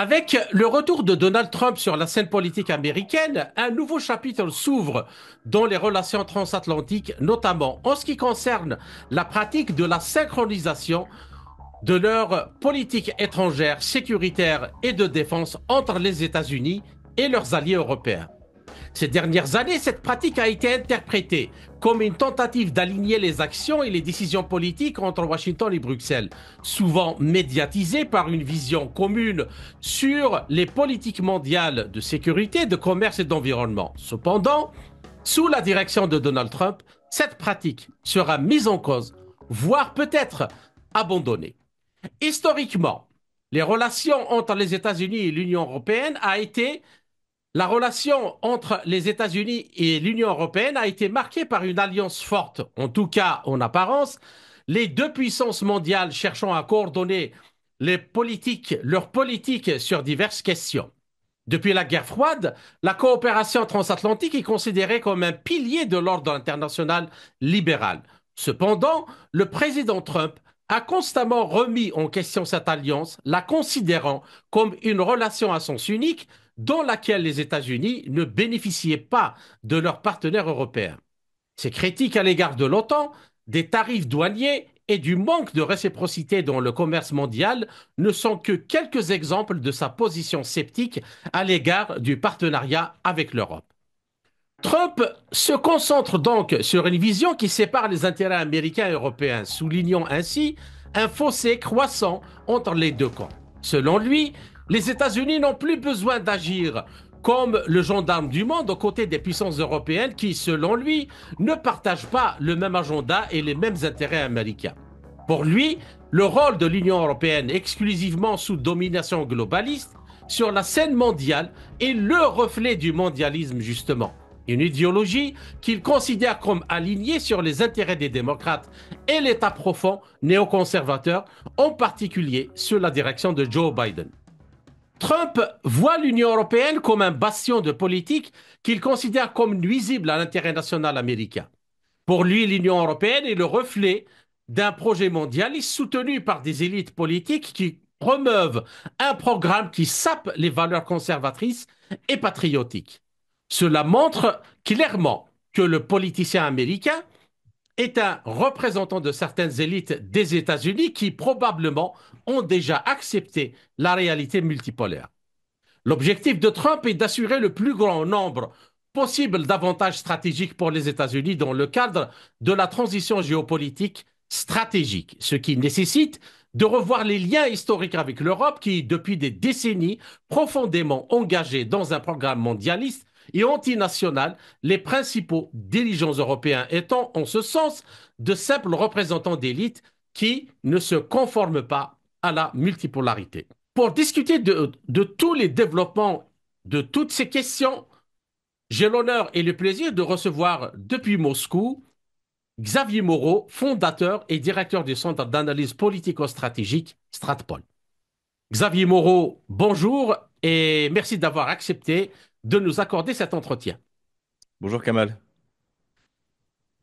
Avec le retour de Donald Trump sur la scène politique américaine, un nouveau chapitre s'ouvre dans les relations transatlantiques, notamment en ce qui concerne la pratique de la synchronisation de leur politique étrangère, sécuritaire et de défense entre les États-Unis et leurs alliés européens. Ces dernières années, cette pratique a été interprétée comme une tentative d'aligner les actions et les décisions politiques entre Washington et Bruxelles, souvent médiatisée par une vision commune sur les politiques mondiales de sécurité, de commerce et d'environnement. Cependant, sous la direction de Donald Trump, cette pratique sera mise en cause, voire peut-être abandonnée. Historiquement, les relations entre les États-Unis et l'Union européenne a été la relation entre les États-Unis et l'Union européenne a été marquée par une alliance forte, en tout cas en apparence, les deux puissances mondiales cherchant à coordonner leurs politiques sur diverses questions. Depuis la guerre froide, la coopération transatlantique est considérée comme un pilier de l'ordre international libéral. Cependant, le président Trump a constamment remis en question cette alliance, la considérant comme une relation à sens unique dans laquelle les États-Unis ne bénéficiaient pas de leurs partenaires européens. Ces critiques à l'égard de l'OTAN, des tarifs douaniers et du manque de réciprocité dans le commerce mondial ne sont que quelques exemples de sa position sceptique à l'égard du partenariat avec l'Europe. Trump se concentre donc sur une vision qui sépare les intérêts américains et européens, soulignant ainsi un fossé croissant entre les deux camps. Selon lui, les États-Unis n'ont plus besoin d'agir comme le gendarme du monde aux côtés des puissances européennes qui, selon lui, ne partagent pas le même agenda et les mêmes intérêts américains. Pour lui, le rôle de l'Union européenne exclusivement sous domination globaliste sur la scène mondiale est le reflet du mondialisme justement. Une idéologie qu'il considère comme alignée sur les intérêts des démocrates et l'État profond néoconservateur, en particulier sous la direction de Joe Biden. Trump voit l'Union européenne comme un bastion de politique qu'il considère comme nuisible à l'intérêt national américain. Pour lui, l'Union européenne est le reflet d'un projet mondialiste soutenu par des élites politiques qui promeuvent un programme qui sape les valeurs conservatrices et patriotiques. Cela montre clairement que le politicien américain est un représentant de certaines élites des États-Unis qui probablement ont déjà accepté la réalité multipolaire. L'objectif de Trump est d'assurer le plus grand nombre possible d'avantages stratégiques pour les États-Unis dans le cadre de la transition géopolitique stratégique, ce qui nécessite de revoir les liens historiques avec l'Europe qui, depuis des décennies, profondément engagée dans un programme mondialiste et antinational, les principaux dirigeants européens étant en ce sens de simples représentants d'élites qui ne se conforment pas à la multipolarité. Pour discuter de tous les développements de toutes ces questions, j'ai l'honneur et le plaisir de recevoir depuis Moscou Xavier Moreau, fondateur et directeur du Centre d'analyse politico-stratégique Stratpol. Xavier Moreau, bonjour et merci d'avoir accepté de nous accorder cet entretien. Bonjour Kamal.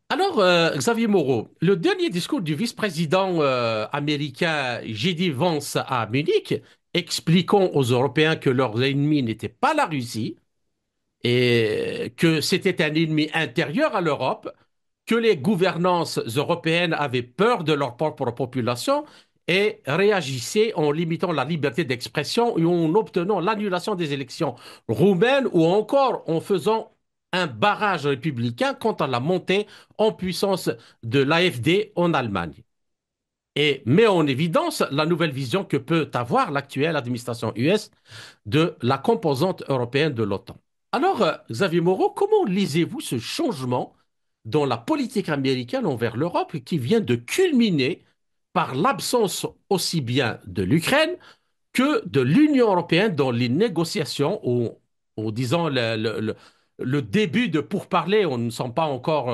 Alors, Xavier Moreau, le dernier discours du vice-président américain J.D. Vance à Munich, expliquant aux Européens que leur ennemi n'était pas la Russie et que c'était un ennemi intérieur à l'Europe, que les gouvernances européennes avaient peur de leur propre population et réagissaient en limitant la liberté d'expression et en obtenant l'annulation des élections roumaines ou encore en faisant un barrage républicain quant à la montée en puissance de l'AfD en Allemagne. Et met en évidence la nouvelle vision que peut avoir l'actuelle administration US de la composante européenne de l'OTAN. Alors, Xavier Moreau, comment lisez-vous ce changement dans la politique américaine envers l'Europe qui vient de culminer par l'absence aussi bien de l'Ukraine que de l'Union européenne dans les négociations ou disons le début de pourparlers, on ne sent pas encore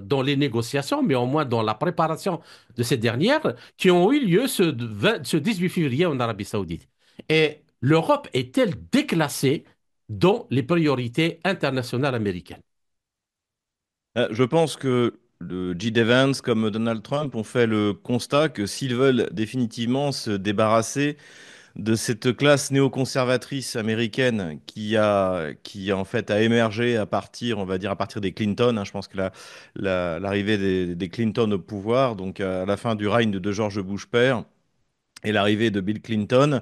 dans les négociations, mais au moins dans la préparation de ces dernières, qui ont eu lieu ce 18 février en Arabie Saoudite. Et l'Europe est-elle déclassée dans les priorités internationales américaines? Je pense que le J. D. Vance comme Donald Trump ont fait le constat que s'ils veulent définitivement se débarrasser de cette classe néoconservatrice américaine qui en fait a émergé à partir, on va dire, à partir des Clinton, hein. Je pense que l'arrivée des Clinton au pouvoir, donc à la fin du règne de George Bush père, et l'arrivée de Bill Clinton,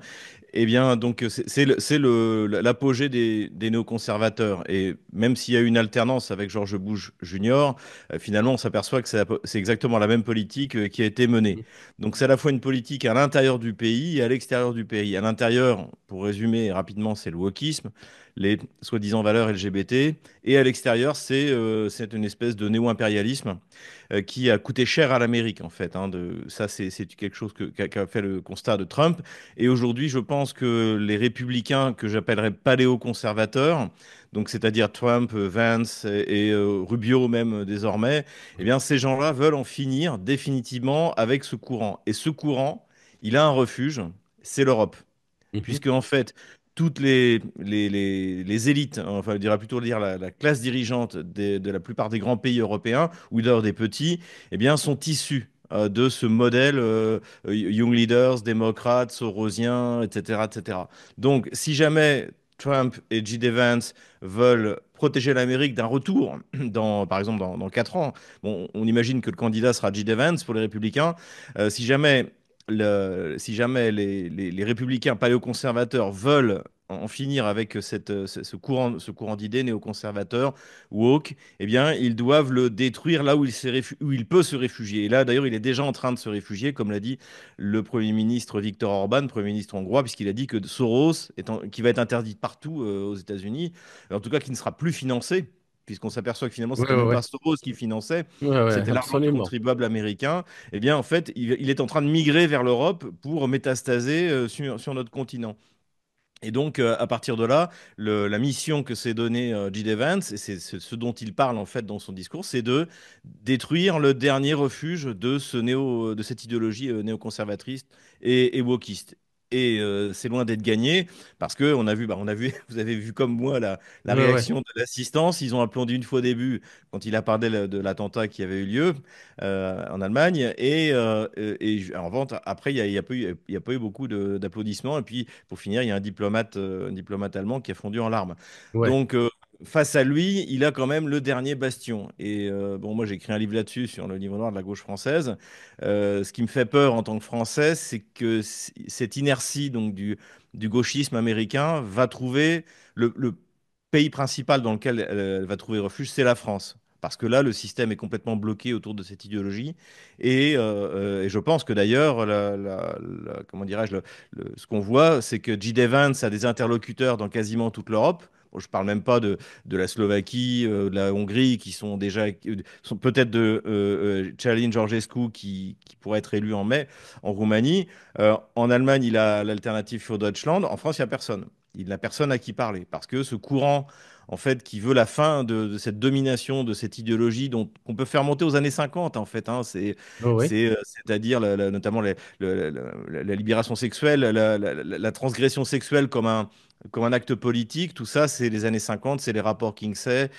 eh bien, donc, l'apogée des néoconservateurs. Et même s'il y a eu une alternance avec George Bush Jr., finalement, on s'aperçoit que c'est exactement la même politique qui a été menée. Donc, c'est à la fois une politique à l'intérieur du pays et à l'extérieur du pays. À l'intérieur, pour résumer rapidement, c'est le wokisme, les soi-disant valeurs LGBT. Et à l'extérieur, c'est une espèce de néo-impérialisme qui a coûté cher à l'Amérique, en fait, hein. Ça, c'est quelque chose qu'a fait le constat de Trump. Et aujourd'hui, je pense que les républicains que j'appellerais paléoconservateurs, donc c'est-à-dire Trump, Vance et Rubio même désormais, eh bien ces gens-là veulent en finir définitivement avec ce courant. Et ce courant, il a un refuge, c'est l'Europe, Mhm. puisque en fait toutes les élites, hein, enfin, je dirais plutôt dire la classe dirigeante de la plupart des grands pays européens, ou d'ailleurs des petits, eh bien, sont issus de ce modèle Young Leaders, démocrates, sorosiens, etc., etc. Donc, si jamais Trump et J.D. Vance veulent protéger l'Amérique d'un retour, par exemple dans 4 ans, bon, on imagine que le candidat sera J.D. Vance pour les républicains. Si jamais les républicains paléoconservateurs veulent en finir avec ce courant d'idées néoconservateurs, woke, eh bien, ils doivent le détruire là où il peut se réfugier. Et là, d'ailleurs, il est déjà en train de se réfugier, comme l'a dit le Premier ministre Viktor Orban, Premier ministre hongrois, puisqu'il a dit que Soros, qui va être interdit partout aux États-Unis, en tout cas qui ne sera plus financé, puisqu'on s'aperçoit que finalement, Ouais, c'était ouais, même pas ouais, Soros qui finançait, ouais, ouais, c'était l'argent du absolument. contribuable américain. Eh bien, en fait, il est en train de migrer vers l'Europe pour métastaser sur notre continent. Et donc, à partir de là, la mission que s'est donnée J.D. Vance, et c'est ce dont il parle en fait dans son discours, c'est de détruire le dernier refuge de cette idéologie néoconservatrice et wokiste. Et c'est loin d'être gagné parce que on a vu, vous avez vu comme moi la Ouais, ouais, réaction de l'assistance. Ils ont applaudi une fois au début quand il a parlé de l'attentat qui avait eu lieu en Allemagne. Et en vente, après, il y a pas eu beaucoup d'applaudissements. Et puis, pour finir, il y a un diplomate allemand qui a fondu en larmes. ouais, Donc, face à lui, il a quand même le dernier bastion. Et bon, moi, j'ai écrit un livre là-dessus, sur le livre noir de la gauche française. Ce qui me fait peur en tant que Français, c'est que cette inertie donc, du gauchisme américain va trouver le pays principal dans lequel elle va trouver refuge, c'est la France. Parce que là, le système est complètement bloqué autour de cette idéologie. Et je pense que d'ailleurs, comment dirais-je, ce qu'on voit, c'est que J.D. Vance a des interlocuteurs dans quasiment toute l'Europe. Bon, je ne parle même pas de la Slovaquie, de la Hongrie, qui sont déjà, sont peut-être de Călin Georgescu, qui pourrait être élu en mai, en Roumanie. En Allemagne, il a l'alternative für Deutschland. En France, il n'y a personne. Il n'a personne à qui parler. Parce que ce courant en fait, qui veut la fin de cette domination, de cette idéologie qu'on peut faire monter aux années 50, en fait, hein. ouais, ouais. C'est-à-dire notamment la libération sexuelle, la transgression sexuelle comme un acte politique. Tout ça, c'est les années 50, c'est les rapports Kinsey.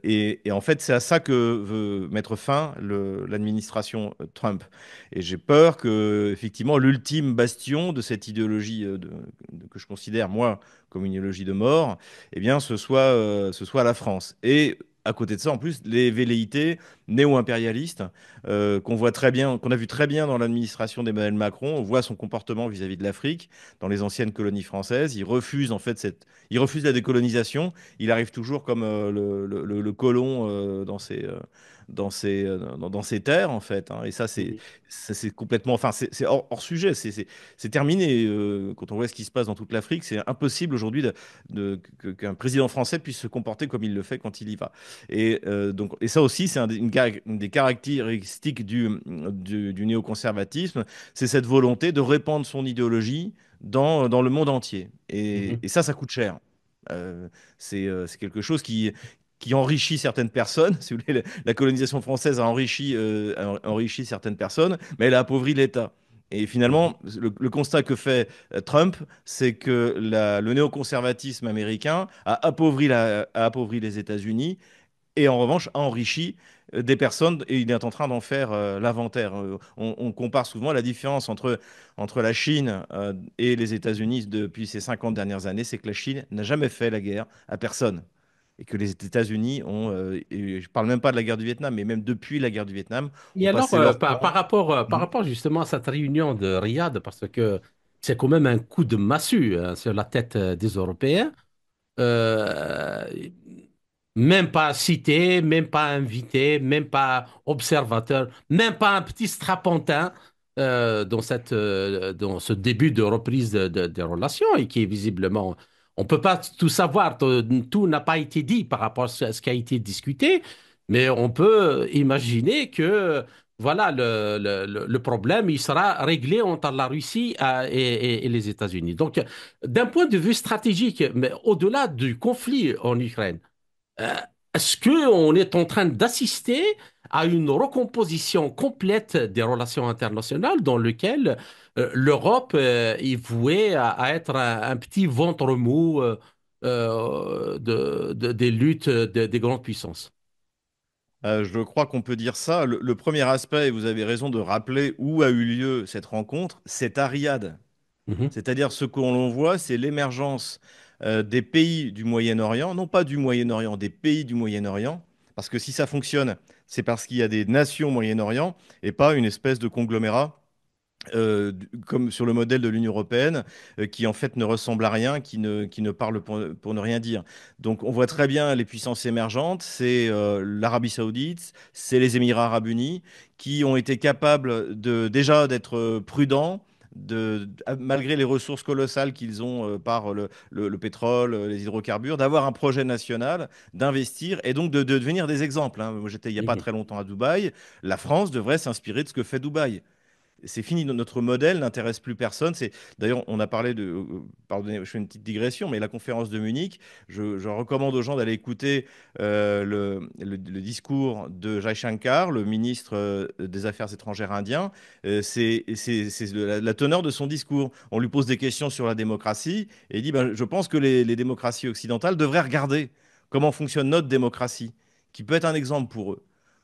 Et en fait, c'est à ça que veut mettre fin l'administration Trump. Et j'ai peur que, effectivement, l'ultime bastion de cette idéologie que je considère, moi, comme une idéologie de mort, eh bien, ce soit la France. Et à côté de ça, en plus, les velléités néo-impérialistes qu'on voit très bien, qu'on a vu très bien dans l'administration d'Emmanuel Macron. On voit son comportement vis-à-vis de l'Afrique, dans les anciennes colonies françaises. Il refuse en fait il refuse la décolonisation. Il arrive toujours comme le colon dans ses terres en fait, hein. Et ça, c'est complètement, enfin, c'est hors sujet. C'est terminé. Quand on voit ce qui se passe dans toute l'Afrique, c'est impossible aujourd'hui qu'un président français puisse se comporter comme il le fait quand il y va. Et ça aussi, c'est une des caractéristiques du néoconservatisme, c'est cette volonté de répandre son idéologie dans le monde entier. Et, Mhm. et ça coûte cher. C'est quelque chose qui enrichit certaines personnes. Si vous voulez, la colonisation française a enrichi certaines personnes, mais elle a appauvri l'État. Et Mhm. finalement, le constat que fait Trump, c'est que le néoconservatisme américain a appauvri les États-Unis et en revanche a enrichi des personnes et il est en train d'en faire l'inventaire. On compare souvent la différence entre la Chine et les États-Unis depuis ces 50 dernières années, c'est que la Chine n'a jamais fait la guerre à personne. Et que les États-Unis ont, et je parle même pas de la guerre du Vietnam, mais même depuis la guerre du Vietnam, Et ont alors, passé leur temps. par rapport justement à cette réunion de Riyad, parce que c'est quand même un coup de massue hein, sur la tête des Européens, euh, même pas cité, même pas invité, même pas observateur, même pas un petit strapontin dans ce début de reprise des relations et qui est visiblement, on peut pas tout savoir, tout n'a pas été dit par rapport à ce qui a été discuté, mais on peut imaginer que voilà le problème, il sera réglé entre la Russie et les États-Unis. Donc, d'un point de vue stratégique, mais au-delà du conflit en Ukraine. Euh, Est-ce qu'on est en train d'assister à une recomposition complète des relations internationales dans lequel l'Europe est vouée à être un petit ventre mou des luttes des grandes puissances? Je crois qu'on peut dire ça. Le premier aspect, et vous avez raison de rappeler où a eu lieu cette rencontre, c'est à Riyad. Mhm, C'est-à-dire ce qu'on voit, c'est l'émergence des pays du Moyen-Orient, non pas du Moyen-Orient, des pays du Moyen-Orient, parce que si ça fonctionne, c'est parce qu'il y a des nations au Moyen-Orient et pas une espèce de conglomérat comme sur le modèle de l'Union européenne, qui en fait ne ressemble à rien, qui ne parle pour ne rien dire. Donc on voit très bien les puissances émergentes, c'est l'Arabie Saoudite, c'est les Émirats Arabes Unis, qui ont été capables de déjà d'être prudents. Malgré les ressources colossales qu'ils ont par le pétrole, les hydrocarbures, d'avoir un projet national, d'investir et donc de devenir des exemples, hein. Moi, j'étais il n'y a pas mhm, très longtemps à Dubaï. La France devrait s'inspirer de ce que fait Dubaï. C'est fini, notre modèle n'intéresse plus personne. C'est d'ailleurs, on a parlé de, pardonnez, je fais une petite digression, mais la conférence de Munich, je recommande aux gens d'aller écouter le discours de Jaishankar, le ministre des Affaires étrangères indien. C'est la teneur de son discours. On lui pose des questions sur la démocratie et il dit, ben, je pense que les démocraties occidentales devraient regarder comment fonctionne notre démocratie, qui peut être un exemple pour eux.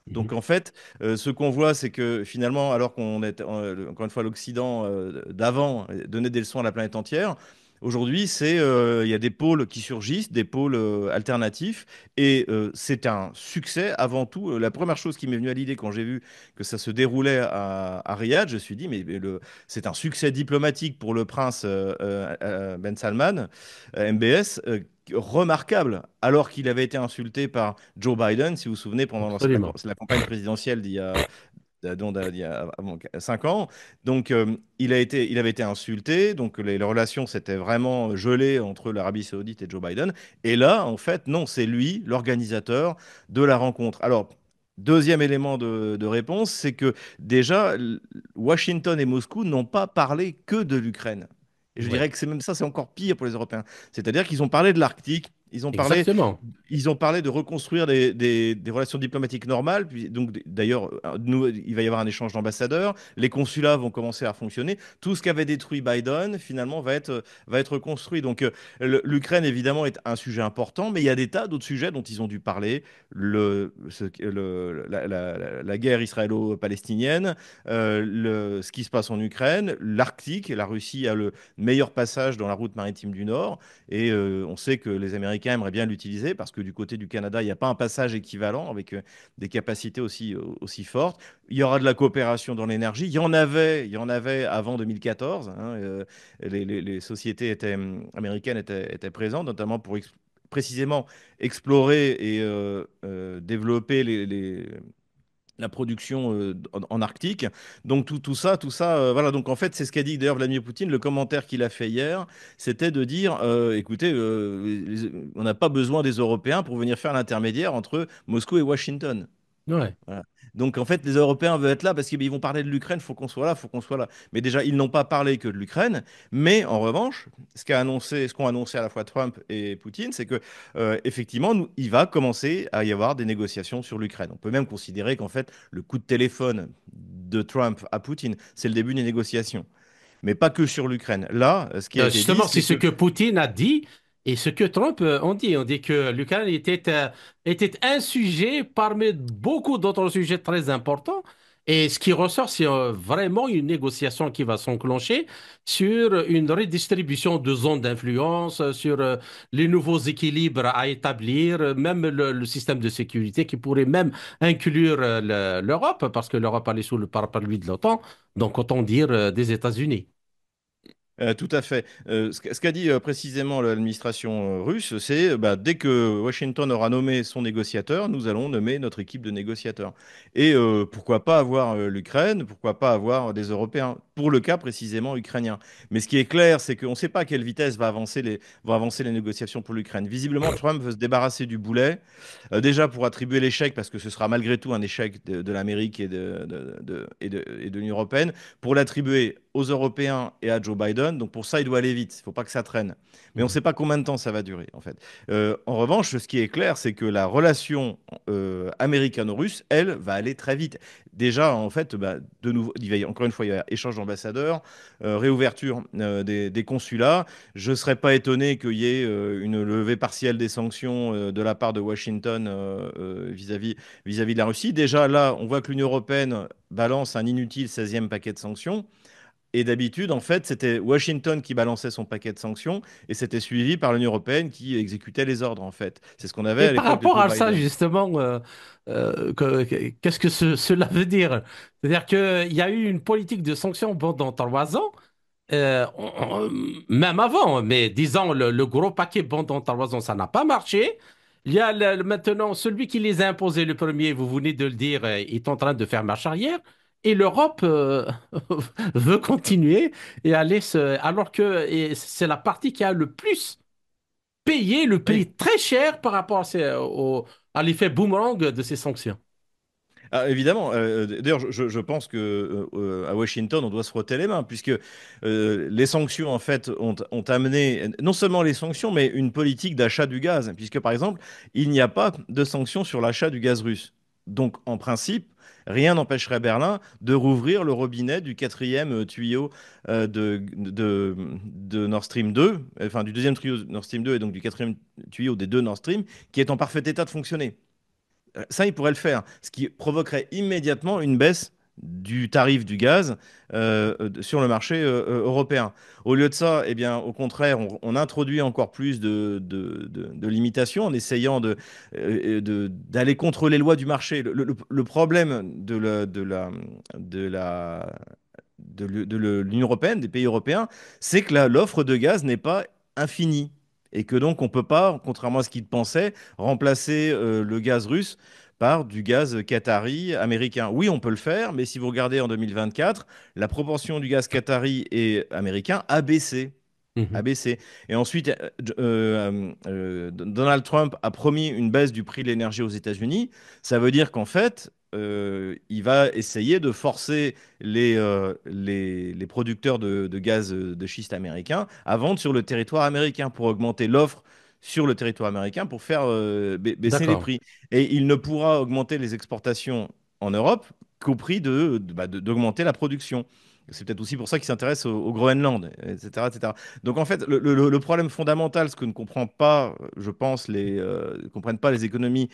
mhm. Donc en fait, ce qu'on voit, c'est que finalement, alors qu'on est, encore une fois, l'Occident d'avant donnait des leçons à la planète entière, aujourd'hui, il y a des pôles qui surgissent, des pôles alternatifs, et c'est un succès avant tout. La première chose qui m'est venue à l'idée quand j'ai vu que ça se déroulait à Riyad, je me suis dit, c'est un succès diplomatique pour le prince Ben Salman, MBS. Remarquable, alors qu'il avait été insulté par Joe Biden, si vous vous souvenez, pendant Absolument. la campagne présidentielle d'il y a 5 ans. Donc, il avait été insulté. Donc, les relations s'étaient vraiment gelées entre l'Arabie Saoudite et Joe Biden. Et là, en fait, non, c'est lui, l'organisateur de la rencontre. Alors, deuxième élément de réponse, c'est que déjà, Washington et Moscou n'ont pas parlé que de l'Ukraine. Et je Ouais, dirais que c'est même ça, c'est encore pire pour les Européens. C'est-à-dire qu'ils ont parlé de l'Arctique, exactement. ils ont parlé de reconstruire des relations diplomatiques normales. Donc, d'ailleurs, il va y avoir un échange d'ambassadeurs. Les consulats vont commencer à fonctionner. Tout ce qu'avait détruit Biden, finalement, va être reconstruit. Donc, l'Ukraine, évidemment, est un sujet important, mais il y a des tas d'autres sujets dont ils ont dû parler. La guerre israélo-palestinienne, ce qui se passe en Ukraine, l'Arctique. La Russie a le meilleur passage dans la route maritime du Nord. Et on sait que les Américains aimeraient bien l'utiliser parce que du côté du Canada, il n'y a pas un passage équivalent avec des capacités aussi fortes. Il y aura de la coopération dans l'énergie. Il y en avait avant 2014, hein. Les sociétés américaines étaient présentes, notamment pour précisément explorer et développer la production en Arctique. Donc tout ça, voilà. Donc en fait, c'est ce qu'a dit d'ailleurs Vladimir Poutine. Le commentaire qu'il a fait hier, c'était de dire, écoutez, on n'a pas besoin des Européens pour venir faire l'intermédiaire entre Moscou et Washington. Ouais. Voilà. Donc en fait, les Européens veulent être là parce qu'ils vont parler de l'Ukraine, il faut qu'on soit là, il faut qu'on soit là. Mais déjà, ils n'ont pas parlé que de l'Ukraine. Mais en revanche, ce qu'ont annoncé à la fois Trump et Poutine, c'est que effectivement, il va commencer à y avoir des négociations sur l'Ukraine. On peut même considérer qu'en fait, le coup de téléphone de Trump à Poutine, c'est le début des négociations. Mais pas que sur l'Ukraine. Là, ce qui a été dit, Justement, c'est c'est ce que que Poutine a dit. Et ce que Trump on dit que l'Ukraine était un sujet parmi beaucoup d'autres sujets très importants. Et ce qui ressort, c'est vraiment une négociation qui va s'enclencher sur une redistribution de zones d'influence, sur les nouveaux équilibres à établir, même le système de sécurité qui pourrait même inclure l'Europe, parce que l'Europe elle est sous le parapluie de l'OTAN, donc autant dire des États-Unis. Tout à fait. Ce qu'a dit précisément l'administration russe, c'est bah, dès que Washington aura nommé son négociateur, nous allons nommer notre équipe de négociateurs. Et pourquoi pas avoir l'Ukraine, pourquoi pas avoir des Européens, pour le cas précisément ukrainien. Mais ce qui est clair, c'est qu'on ne sait pas à quelle vitesse vont avancer les négociations pour l'Ukraine. Visiblement, Trump veut se débarrasser du boulet, déjà pour attribuer l'échec, parce que ce sera malgré tout un échec de l'Amérique et et de l'Union européenne, pour l'attribuer aux Européens et à Joe Biden. Donc pour ça, il doit aller vite. Il ne faut pas que ça traîne. Mais on ne Mhm. sait pas combien de temps ça va durer, en fait. En revanche, ce qui est clair, c'est que la relation américano-russe, elle, va aller très vite. Déjà, en fait, bah, de nouveau, encore une fois, il y a échange d'ambassadeurs, réouverture des consulats. Je ne serais pas étonné qu'il y ait une levée partielle des sanctions de la part de Washington vis-à-vis de la Russie. Déjà, là, on voit que l'Union européenne balance un inutile 16e paquet de sanctions. Et d'habitude, en fait, c'était Washington qui balançait son paquet de sanctions et c'était suivi par l'Union européenne qui exécutait les ordres, en fait. C'est ce qu'on avait Et à par l'époque de rapport Joe à ça, Biden. justement, qu'est-ce que cela veut dire? C'est-à-dire qu'il y a eu une politique de sanctions pendant 3 ans, même avant, mais disons le gros paquet pendant 3 ans, ça n'a pas marché. Il y a maintenant celui qui les a imposés le premier, vous venez de le dire, est en train de faire marche arrière. Et l'Europe veut continuer et aller alors que c'est la partie qui a le plus payer le Oui. prix très cher par rapport à l'effet boomerang de ces sanctions. Ah, évidemment. D'ailleurs, je pense que à Washington, on doit se frotter les mains, puisque les sanctions, en fait, ont amené non seulement les sanctions, mais une politique d'achat du gaz, puisque par exemple, il n'y a pas de sanctions sur l'achat du gaz russe. Donc, en principe, rien n'empêcherait Berlin de rouvrir le robinet du quatrième tuyau de Nord Stream 2, enfin du deuxième tuyau de Nord Stream 2 et donc du quatrième tuyau des deux Nord Stream, qui est en parfait état de fonctionner. Ça, il pourrait le faire, ce qui provoquerait immédiatement une baisse du tarif du gaz sur le marché européen. Au lieu de ça, eh bien, au contraire, on introduit encore plus de limitations en essayant d'aller contre les lois du marché. Le problème de l'Union européenne, des pays européens, c'est que l'offre de gaz n'est pas infinie. Et que donc on ne peut pas, contrairement à ce qu'ils pensaient, remplacer le gaz russe par du gaz qatari américain. Oui, on peut le faire, mais si vous regardez en 2024, la proportion du gaz qatari et américain a baissé. A Mhm. baissé. Et ensuite, Donald Trump a promis une baisse du prix de l'énergie aux États-Unis. Ça veut dire qu'en fait, il va essayer de forcer les producteurs de gaz de schiste américains à vendre sur le territoire américain pour augmenter l'offre sur le territoire américain pour faire baisser les D'accord. prix. Et il ne pourra augmenter les exportations en Europe qu'au prix d'augmenter la production. C'est peut-être aussi pour ça qu'il s'intéresse au Groenland, etc., etc. Donc en fait, le problème fondamental, ce que ne comprend pas, je pense, comprennent pas les économies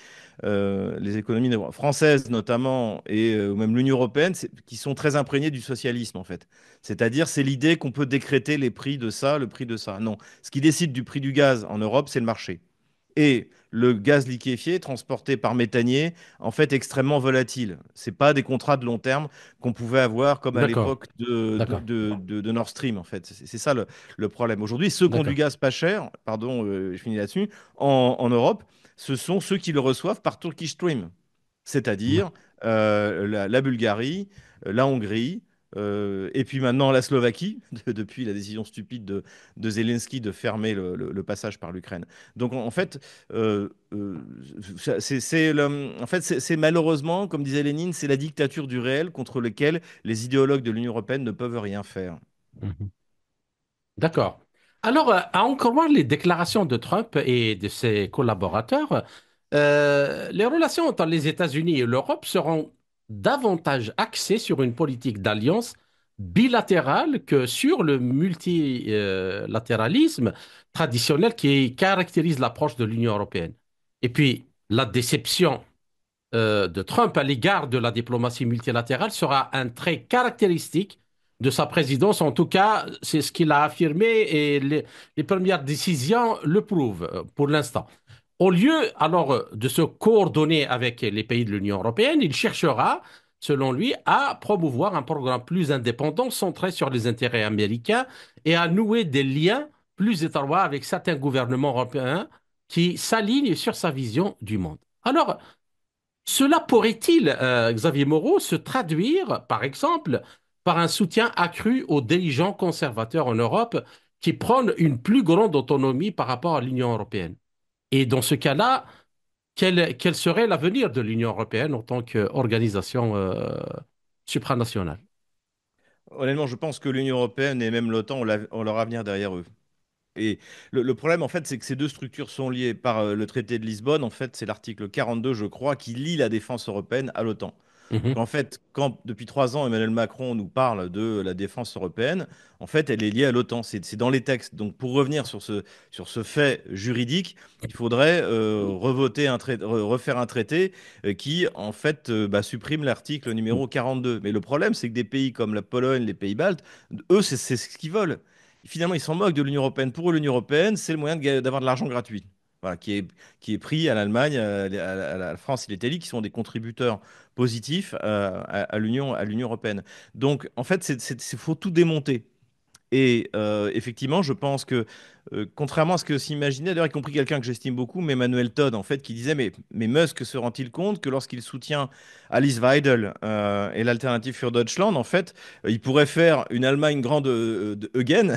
françaises notamment, et ou même l'Union européenne, qui sont très imprégnées du socialisme en fait. C'est-à-dire, c'est l'idée qu'on peut décréter les prix de ça, le prix de ça. Non, ce qui décide du prix du gaz en Europe, c'est le marché. Et le gaz liquéfié transporté par méthanier, en fait, extrêmement volatile. C'est pas des contrats de long terme qu'on pouvait avoir comme à D'accord. l'époque D'accord. de Nord Stream, en fait. C'est ça le problème. Aujourd'hui, ceux qui ont du D'accord. gaz pas cher, pardon, je finis là-dessus, en Europe, ce sont ceux qui le reçoivent par Turkish Stream, c'est-à-dire la Bulgarie, la Hongrie, et puis maintenant la Slovaquie, depuis la décision stupide de Zelensky de fermer le passage par l'Ukraine. Donc en fait, en fait, c'est malheureusement, comme disait Lénine, c'est la dictature du réel contre lequel les idéologues de l'Union européenne ne peuvent rien faire. Mhm. D'accord. Alors, à encore voir les déclarations de Trump et de ses collaborateurs, les relations entre les États-Unis et l'Europe seront davantage axées sur une politique d'alliance bilatéral que sur le multilatéralisme traditionnel qui caractérise l'approche de l'Union européenne. Et puis, la déception de Trump à l'égard de la diplomatie multilatérale sera un trait caractéristique de sa présidence. En tout cas, c'est ce qu'il a affirmé et les premières décisions le prouvent pour l'instant. Au lieu alors de se coordonner avec les pays de l'Union européenne, il cherchera, selon lui, à promouvoir un programme plus indépendant centré sur les intérêts américains et à nouer des liens plus étroits avec certains gouvernements européens qui s'alignent sur sa vision du monde. Alors, cela pourrait-il, Xavier Moreau, se traduire, par exemple, par un soutien accru aux dirigeants conservateurs en Europe qui prônent une plus grande autonomie par rapport à l'Union européenne? Et dans ce cas-là, quel serait l'avenir de l'Union européenne en tant qu'organisation supranationale? Honnêtement, je pense que l'Union européenne et même l'OTAN ont leur avenir derrière eux. Et le problème, en fait, c'est que ces deux structures sont liées par le traité de Lisbonne. En fait, c'est l'article 42, je crois, qui lie la défense européenne à l'OTAN. Donc, Mhm. en fait, quand depuis 3 ans, Emmanuel Macron nous parle de la défense européenne, en fait, elle est liée à l'OTAN. C'est dans les textes. Donc, pour revenir sur ce fait juridique, il faudrait refaire un traité qui, en fait, bah, supprime l'article numéro 42. Mais le problème, c'est que des pays comme la Pologne, les pays baltes, eux, c'est ce qu'ils veulent. Finalement, ils s'en moquent de l'Union européenne. Pour eux, l'Union européenne, c'est le moyen d'avoir de l'argent gratuit. Voilà, qui est pris à l'Allemagne, à la France et l'Italie, qui sont des contributeurs positifs à l'Union européenne. Donc, en fait, faut tout démonter. Et effectivement, je pense que, contrairement à ce que s'imaginait, d'ailleurs, y compris quelqu'un que j'estime beaucoup, mais Emmanuel Todd, en fait, qui disait, mais Musk se rend-il compte que lorsqu'il soutient Alice Weidel et l'Alternative für Deutschland, en fait, il pourrait faire une Allemagne grande again,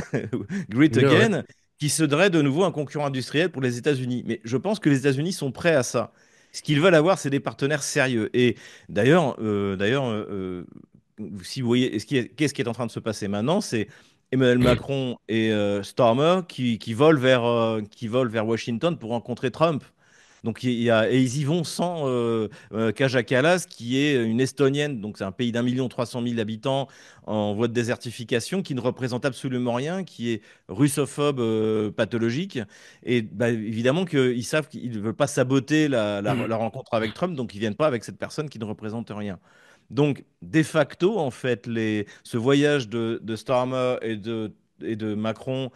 great Ouais, ouais. again, qui serait de nouveau un concurrent industriel pour les États-Unis. Mais je pense que les États-Unis sont prêts à ça. Ce qu'ils veulent avoir, c'est des partenaires sérieux. Et d'ailleurs, si vous voyez, qu'est-ce qui est en train de se passer maintenant, c'est Emmanuel Macron et Starmer qui volent vers Washington pour rencontrer Trump. Donc et ils y vont sans Kaja Kallas, qui est une Estonienne, donc c'est un pays d'1 300 000 habitants en voie de désertification, qui ne représente absolument rien, qui est russophobe pathologique. Et bah, évidemment qu'ils savent qu'ils ne veulent pas saboter la rencontre avec Trump, donc ils viennent pas avec cette personne qui ne représente rien. Donc, de facto, en fait, ce voyage de Starmer et de Macron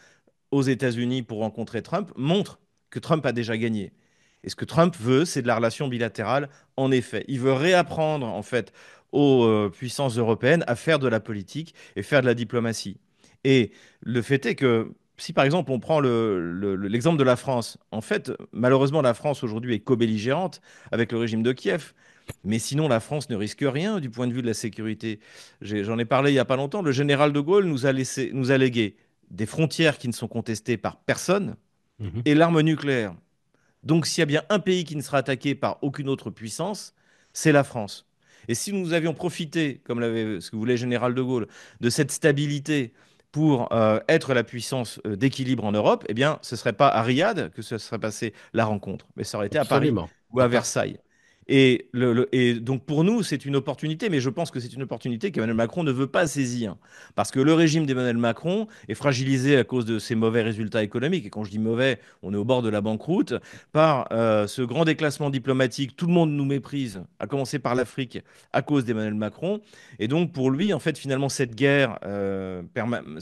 aux États-Unis pour rencontrer Trump montre que Trump a déjà gagné. Et ce que Trump veut, c'est de la relation bilatérale, en effet. Il veut réapprendre, en fait, aux puissances européennes à faire de la politique et faire de la diplomatie. Et le fait est que, si par exemple on prend l'exemple de la France, en fait, malheureusement, la France aujourd'hui est co-belligérante avec le régime de Kiev. Mais sinon, la France ne risque rien du point de vue de la sécurité. J'en ai parlé il n'y a pas longtemps. Le général de Gaulle nous a légué des frontières qui ne sont contestées par personne Mhm. et l'arme nucléaire. Donc, s'il y a bien un pays qui ne sera attaqué par aucune autre puissance, c'est la France. Et si nous avions profité, comme ce que voulait le général de Gaulle, de cette stabilité pour être la puissance d'équilibre en Europe, eh bien, ce ne serait pas à Riyad que se serait passée la rencontre, mais ça aurait été à Paris Absolument. ou à D'accord. Versailles. Et donc pour nous, c'est une opportunité, mais je pense que c'est une opportunité qu'Emmanuel Macron ne veut pas saisir. Parce que le régime d'Emmanuel Macron est fragilisé à cause de ses mauvais résultats économiques. Et quand je dis mauvais, on est au bord de la banqueroute par ce grand déclassement diplomatique. Tout le monde nous méprise, à commencer par l'Afrique, à cause d'Emmanuel Macron. Et donc, pour lui, en fait, finalement, se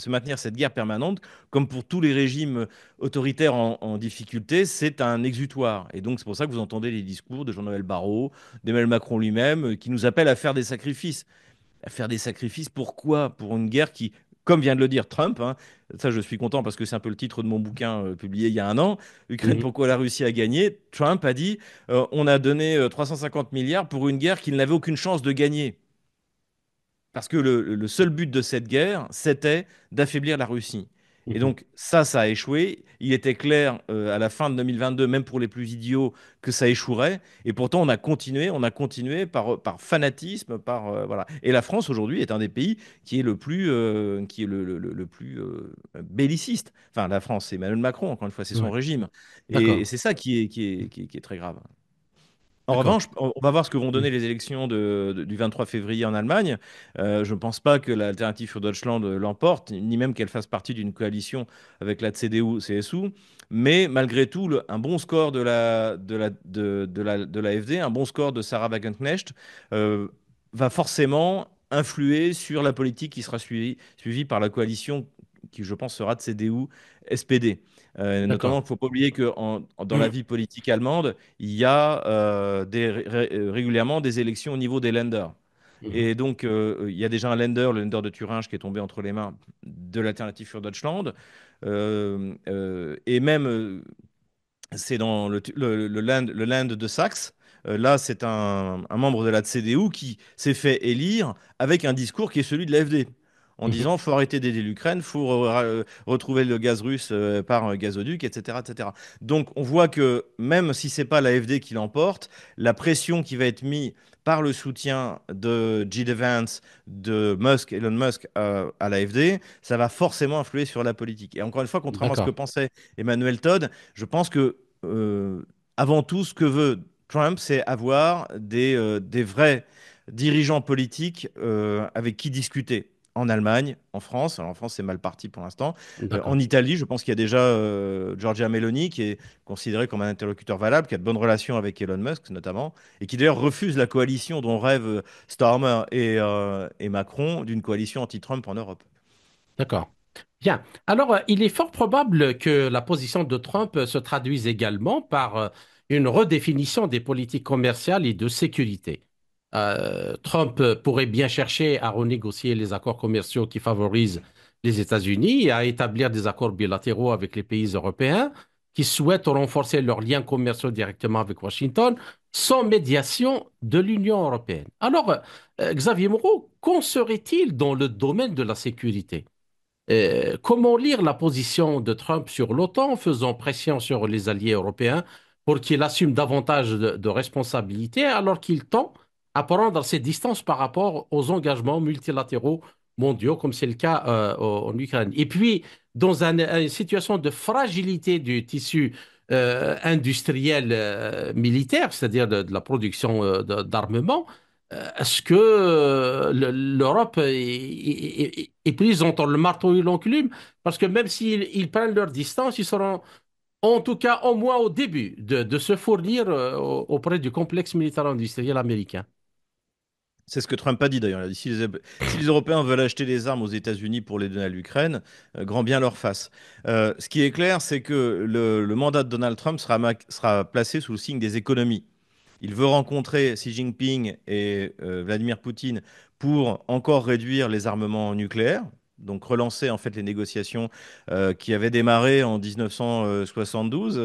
maintenir cette guerre permanente, comme pour tous les régimes autoritaires en difficulté, c'est un exutoire. Et donc, c'est pour ça que vous entendez les discours de Jean-Noël Barrot, d'Emmanuel Macron lui-même, qui nous appellent à faire des sacrifices. À faire des sacrifices, pourquoi? Pour une guerre qui, comme vient de le dire Trump, hein, ça je suis content parce que c'est un peu le titre de mon bouquin publié il y a un an, Ukraine, Mhm. pourquoi la Russie a gagné. Trump a dit, on a donné 350 milliards pour une guerre qu'il n'avait aucune chance de gagner. Parce que le seul but de cette guerre, c'était d'affaiblir la Russie. Et Mhm. donc ça a échoué. Il était clair à la fin de 2022, même pour les plus idiots, que ça échouerait. Et pourtant, on a continué par fanatisme, voilà. Et la France aujourd'hui est un des pays qui est qui est le plus belliciste. Enfin, la France, c'est Emmanuel Macron, encore une fois, c'est son Ouais. régime. Et D'accord. c'est ça qui est très grave. En D'accord. revanche, on va voir ce que vont Mhm. donner les élections du 23 février en Allemagne. Je ne pense pas que l'alternative für Deutschland l'emporte, ni même qu'elle fasse partie d'une coalition avec la CDU-CSU. Mais malgré tout, un bon score de l'AfD, un bon score de Sarah Wagenknecht, euh, va forcément influer sur la politique qui sera suivie par la coalition qui, je pense, sera de CDU-SPD. Notamment, il D'accord. ne faut pas oublier que dans la Mhm. vie politique allemande, il y a régulièrement des élections au niveau des Länder. Mhm. Et donc, il y a déjà le Länder de Thuringe, qui est tombé entre les mains de l'Alternative für Deutschland. Et même, c'est dans le Land de Saxe. Là, c'est un membre de la CDU qui s'est fait élire avec un discours qui est celui de l'AfD, en Mhm. disant faut arrêter d'aider l'Ukraine, faut retrouver le gaz russe par un gazoduc, etc., etc. Donc, on voit que même si c'est pas l'AfD qui l'emporte, la pression qui va être mise par le soutien de J. D. Vance, de Musk, Elon Musk à l'AfD, ça va forcément influer sur la politique. Et encore une fois, contrairement à ce que D'accord. pensait Emmanuel Todd, je pense que euh, avant tout, ce que veut Trump, c'est avoir des vrais dirigeants politiques avec qui discuter. En Allemagne, en France, alors en France c'est mal parti pour l'instant. En D'accord. Italie, je pense qu'il y a déjà Giorgia Meloni qui est considérée comme un interlocuteur valable, qui a de bonnes relations avec Elon Musk notamment, et qui d'ailleurs refuse la coalition dont rêvent Starmer et Macron, d'une coalition anti-Trump en Europe. D'accord. Bien. Alors, il est fort probable que la position de Trump se traduise également par une redéfinition des politiques commerciales et de sécurité. Trump pourrait bien chercher à renégocier les accords commerciaux qui favorisent les États-Unis et à établir des accords bilatéraux avec les pays européens qui souhaitent renforcer leurs liens commerciaux directement avec Washington sans médiation de l'Union européenne. Alors, Xavier Moreau, qu'en serait-il dans le domaine de la sécurité? Comment lire la position de Trump sur l'OTAN en faisant pression sur les alliés européens pour qu'il assume davantage de responsabilités alors qu'il tend à prendre ses distances par rapport aux engagements multilatéraux mondiaux, comme c'est le cas en Ukraine. Et puis, dans une situation de fragilité du tissu industriel militaire, c'est-à-dire de la production d'armement, est-ce que l'Europe est prise entre le marteau et l'enclume? Parce que même s'ils prennent leur distance, ils seront en tout cas au moins au début de se fournir auprès du complexe militaire industriel américain. C'est ce que Trump a dit d'ailleurs. Il a dit, si les Européens veulent acheter des armes aux États-Unis pour les donner à l'Ukraine, grand bien leur face. Ce qui est clair, c'est que le mandat de Donald Trump sera placé sous le signe des économies. Il veut rencontrer Xi Jinping et Vladimir Poutine pour encore réduire les armements nucléaires, donc relancer en fait les négociations qui avaient démarré en 1972.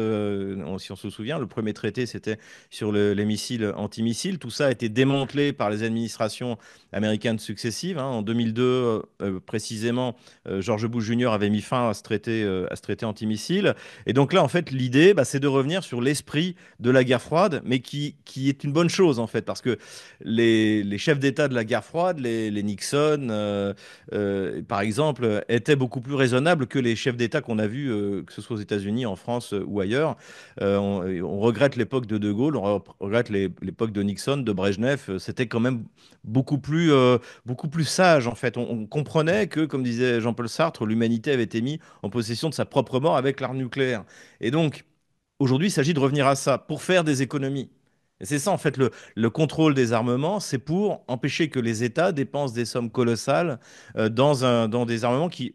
Si on se souvient, le premier traité c'était sur les missiles antimissiles. Tout ça a été démantelé par les administrations américaines successives, hein. En 2002, précisément, George Bush Jr. avait mis fin à ce traité antimissile. Et donc là, en fait, l'idée, bah, c'est de revenir sur l'esprit de la guerre froide, mais qui est une bonne chose en fait, parce que les chefs d'État de la guerre froide, les Nixon, par exemple, étaient beaucoup plus raisonnables que les chefs d'État qu'on a vus, que ce soit aux États-Unis, en France ou ailleurs. On regrette l'époque de De Gaulle, on regrette l'époque de Nixon, de Brejnev. C'était quand même beaucoup plus sage en fait. On comprenait que, comme disait Jean-Paul Sartre, l'humanité avait été mise en possession de sa propre mort avec l'arme nucléaire. Et donc, aujourd'hui, il s'agit de revenir à ça pour faire des économies. Et c'est ça, en fait, le contrôle des armements, c'est pour empêcher que les États dépensent des sommes colossales dans des armements qui,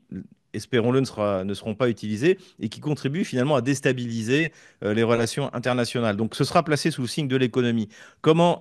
espérons-le, ne seront pas utilisés et qui contribuent finalement à déstabiliser les relations internationales. Donc, ce sera placé sous le signe de l'économie. Comment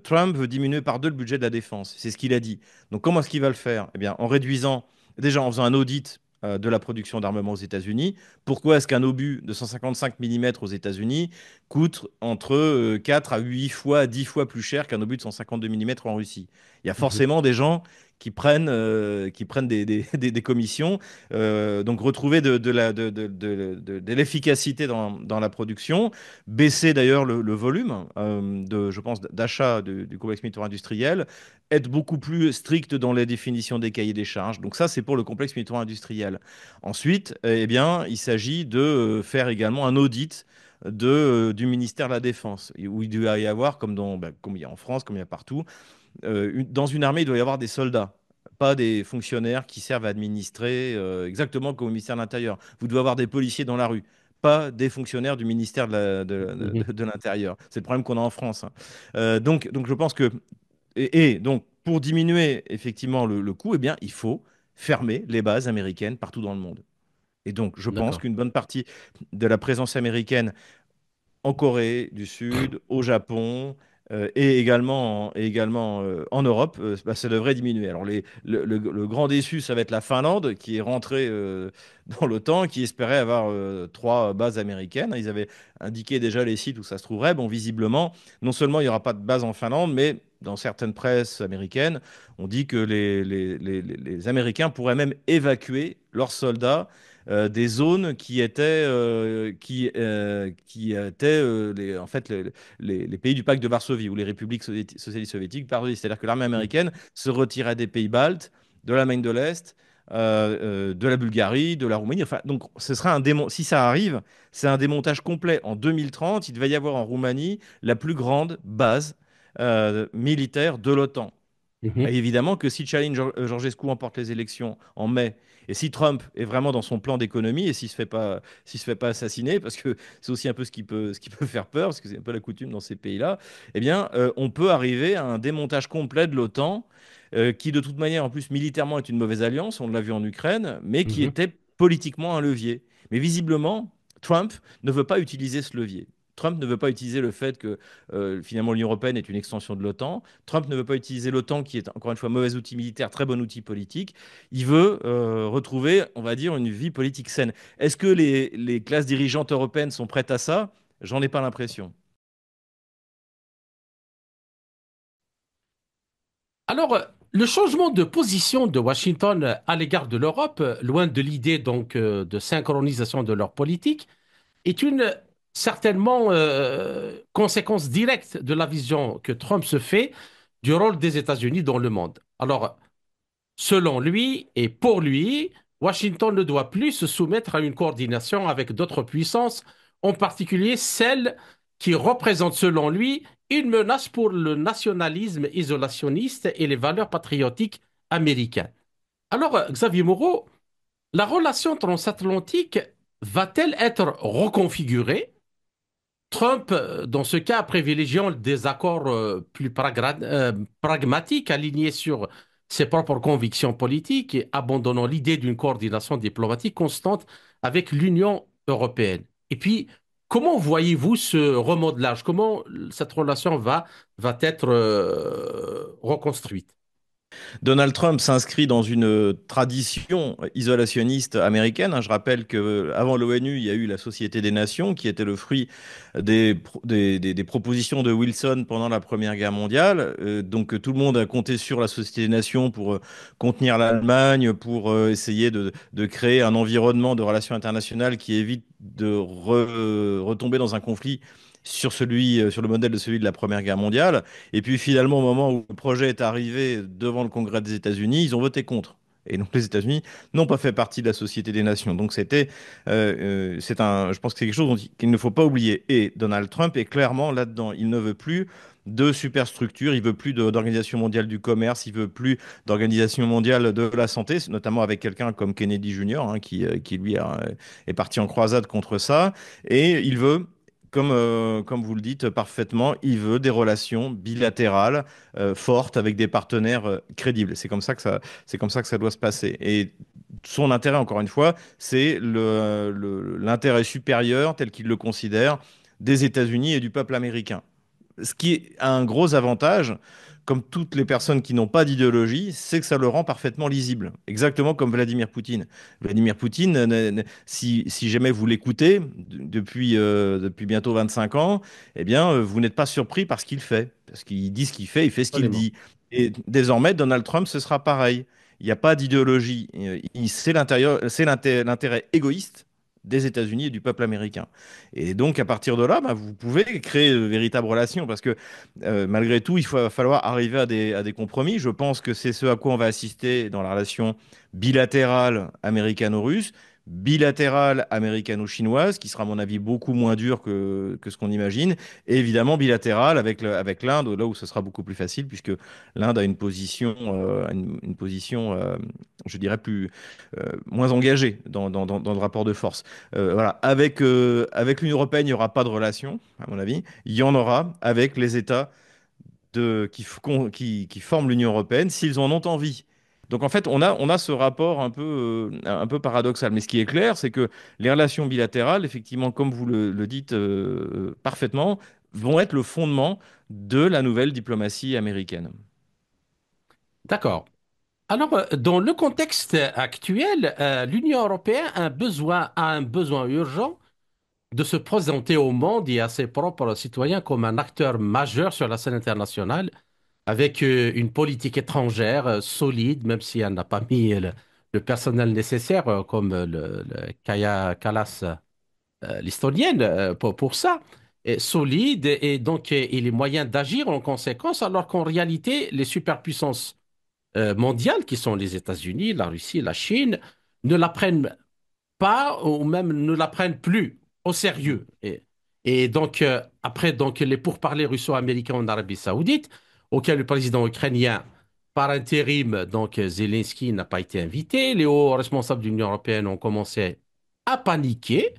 Trump veut diminuer par deux le budget de la défense? C'est ce qu'il a dit. Donc, comment est-ce qu'il va le faire? Eh bien, en réduisant, déjà en faisant un audit de la production d'armement aux États-Unis. Pourquoi est-ce qu'un obus de 155 mm aux États-Unis coûte entre 4 à 8 fois, 10 fois plus cher qu'un obus de 152 mm en Russie? Il y a Mhm. forcément des gens qui prennent des commissions. Donc retrouver de l'efficacité dans la production, baisser d'ailleurs le volume, je pense, d'achat du complexe militaire industriel, être beaucoup plus strict dans les définitions des cahiers des charges. Donc ça, c'est pour le complexe militaire industriel. Ensuite, eh bien, il s'agit de faire également un audit du ministère de la Défense, où il doit y avoir, comme il y a en France, comme il y a partout, dans une armée, il doit y avoir des soldats, pas des fonctionnaires qui servent à administrer, exactement comme au ministère de l'Intérieur. Vous devez avoir des policiers dans la rue, pas des fonctionnaires du ministère Mhm. de l'Intérieur. C'est le problème qu'on a en France, hein. Donc je pense que, et donc, pour diminuer effectivement le coût, eh bien, il faut fermer les bases américaines partout dans le monde. Et donc, je pense D'accord. qu'une bonne partie de la présence américaine en Corée du Sud, au Japon et également en Europe, bah, ça devrait diminuer. Alors le grand déçu, ça va être la Finlande qui est rentrée dans l'OTAN, qui espérait avoir trois bases américaines. Ils avaient indiqué déjà les sites où ça se trouverait. Bon, visiblement, non seulement il n'y aura pas de base en Finlande, mais dans certaines presses américaines, on dit que les Américains pourraient même évacuer leurs soldats des zones qui étaient en fait les pays du pacte de Varsovie ou les républiques socialistes soviétiques. C'est-à-dire que l'armée Mhm. américaine se retirait des pays baltes, de l'Allemagne de l'Est, de la Bulgarie, de la Roumanie. Enfin, donc, si ça arrive, c'est un démontage complet. En 2030, il va y avoir en Roumanie la plus grande base militaire de l'OTAN. Mhm. Et évidemment que si Georgescu emporte les élections en mai, et si Trump est vraiment dans son plan d'économie, et s'il se fait pas assassiner, parce que c'est aussi un peu ce qui peut faire peur, parce que c'est un peu la coutume dans ces pays-là, eh bien, on peut arriver à un démontage complet de l'OTAN, qui de toute manière, en plus, militairement, est une mauvaise alliance, on l'a vu en Ukraine, mais qui Mhm. était politiquement un levier. Mais visiblement, Trump ne veut pas utiliser ce levier. Trump ne veut pas utiliser le fait que finalement l'Union européenne est une extension de l'OTAN. Trump ne veut pas utiliser l'OTAN, qui est encore une fois mauvais outil militaire, très bon outil politique. Il veut retrouver, on va dire, une vie politique saine. Est-ce que les classes dirigeantes européennes sont prêtes à ça? J'en ai pas l'impression. Alors, le changement de position de Washington à l'égard de l'Europe, loin de l'idée donc de synchronisation de leur politique, est une certainement conséquence directe de la vision que Trump se fait du rôle des États-Unis dans le monde. Alors, selon lui et pour lui, Washington ne doit plus se soumettre à une coordination avec d'autres puissances, en particulier celles qui représentent, selon lui, une menace pour le nationalisme isolationniste et les valeurs patriotiques américaines. Alors, Xavier Moreau, la relation transatlantique va-t-elle être reconfigurée? Trump, dans ce cas, privilégiant des accords plus pragmatiques, alignés sur ses propres convictions politiques et abandonnant l'idée d'une coordination diplomatique constante avec l'Union européenne. Et puis, comment voyez-vous ce remodelage? Comment cette relation va être reconstruite? Donald Trump s'inscrit dans une tradition isolationniste américaine, hein. Je rappelle que avant l'ONU, il y a eu la Société des Nations, qui était le fruit des propositions de Wilson pendant la Première Guerre mondiale. Donc tout le monde a compté sur la Société des Nations pour contenir l'Allemagne, pour essayer de créer un environnement de relations internationales qui évite de retomber dans un conflit sur le modèle de celui de la Première Guerre mondiale. Et puis finalement, au moment où le projet est arrivé devant le Congrès des États-Unis, ils ont voté contre. Et donc les États-Unis n'ont pas fait partie de la Société des Nations. Donc je pense que c'est quelque chose qu'il ne faut pas oublier. Et Donald Trump est clairement là-dedans. Il ne veut plus de superstructure, il veut plus d'organisation mondiale du commerce, il veut plus d'organisation mondiale de la santé, notamment avec quelqu'un comme Kennedy Jr., hein, qui lui est parti en croisade contre ça. Et il veut comme vous le dites parfaitement, il veut des relations bilatérales fortes avec des partenaires crédibles. C'est comme ça que ça doit se passer. Et son intérêt, encore une fois, c'est l'intérêt supérieur, tel qu'il le considère, des États-Unis et du peuple américain. Ce qui a un gros avantage, comme toutes les personnes qui n'ont pas d'idéologie, c'est que ça le rend parfaitement lisible. Exactement comme Vladimir Poutine. Vladimir Poutine, si jamais vous l'écoutez depuis bientôt 25 ans, eh bien, vous n'êtes pas surpris par ce qu'il fait. Parce qu'il dit ce qu'il fait, il fait ce qu'il Absolument. dit. Et désormais, Donald Trump, ce sera pareil. Il n'y a pas d'idéologie. C'est l'intérêt égoïste des États-Unis et du peuple américain. Et donc, à partir de là, bah, vous pouvez créer de véritables relations parce que malgré tout, va falloir arriver à des compromis. Je pense que c'est ce à quoi on va assister dans la relation bilatérale américano-russe, bilatérale américano-chinoise, qui sera à mon avis beaucoup moins dure que ce qu'on imagine, et évidemment bilatérale avec l'Inde, là où ce sera beaucoup plus facile, puisque l'Inde a une position je dirais, moins engagée dans le rapport de force. Voilà. Avec l'Union européenne, il n'y aura pas de relation, à mon avis. Il y en aura avec les États qui forment l'Union européenne, s'ils en ont envie. Donc en fait, on a ce rapport un peu paradoxal. Mais ce qui est clair, c'est que les relations bilatérales, effectivement, comme vous le dites parfaitement, vont être le fondement de la nouvelle diplomatie américaine. D'accord. Alors, dans le contexte actuel, l'Union européenne a un besoin urgent de se présenter au monde et à ses propres citoyens comme un acteur majeur sur la scène internationale, avec une politique étrangère solide, même si elle n'a pas mis le personnel nécessaire, comme le Kaja Kallas, l'Estonienne, pour ça, solide et donc et les moyens d'agir en conséquence, alors qu'en réalité, les superpuissances mondiales, qui sont les États-Unis, la Russie, la Chine, ne la prennent pas ou même ne la prennent plus au sérieux. Et donc, après donc, les pourparlers russo-américains en Arabie Saoudite, auxquels le président ukrainien, par intérim, donc Zelensky, n'a pas été invité, les hauts responsables de l'Union européenne ont commencé à paniquer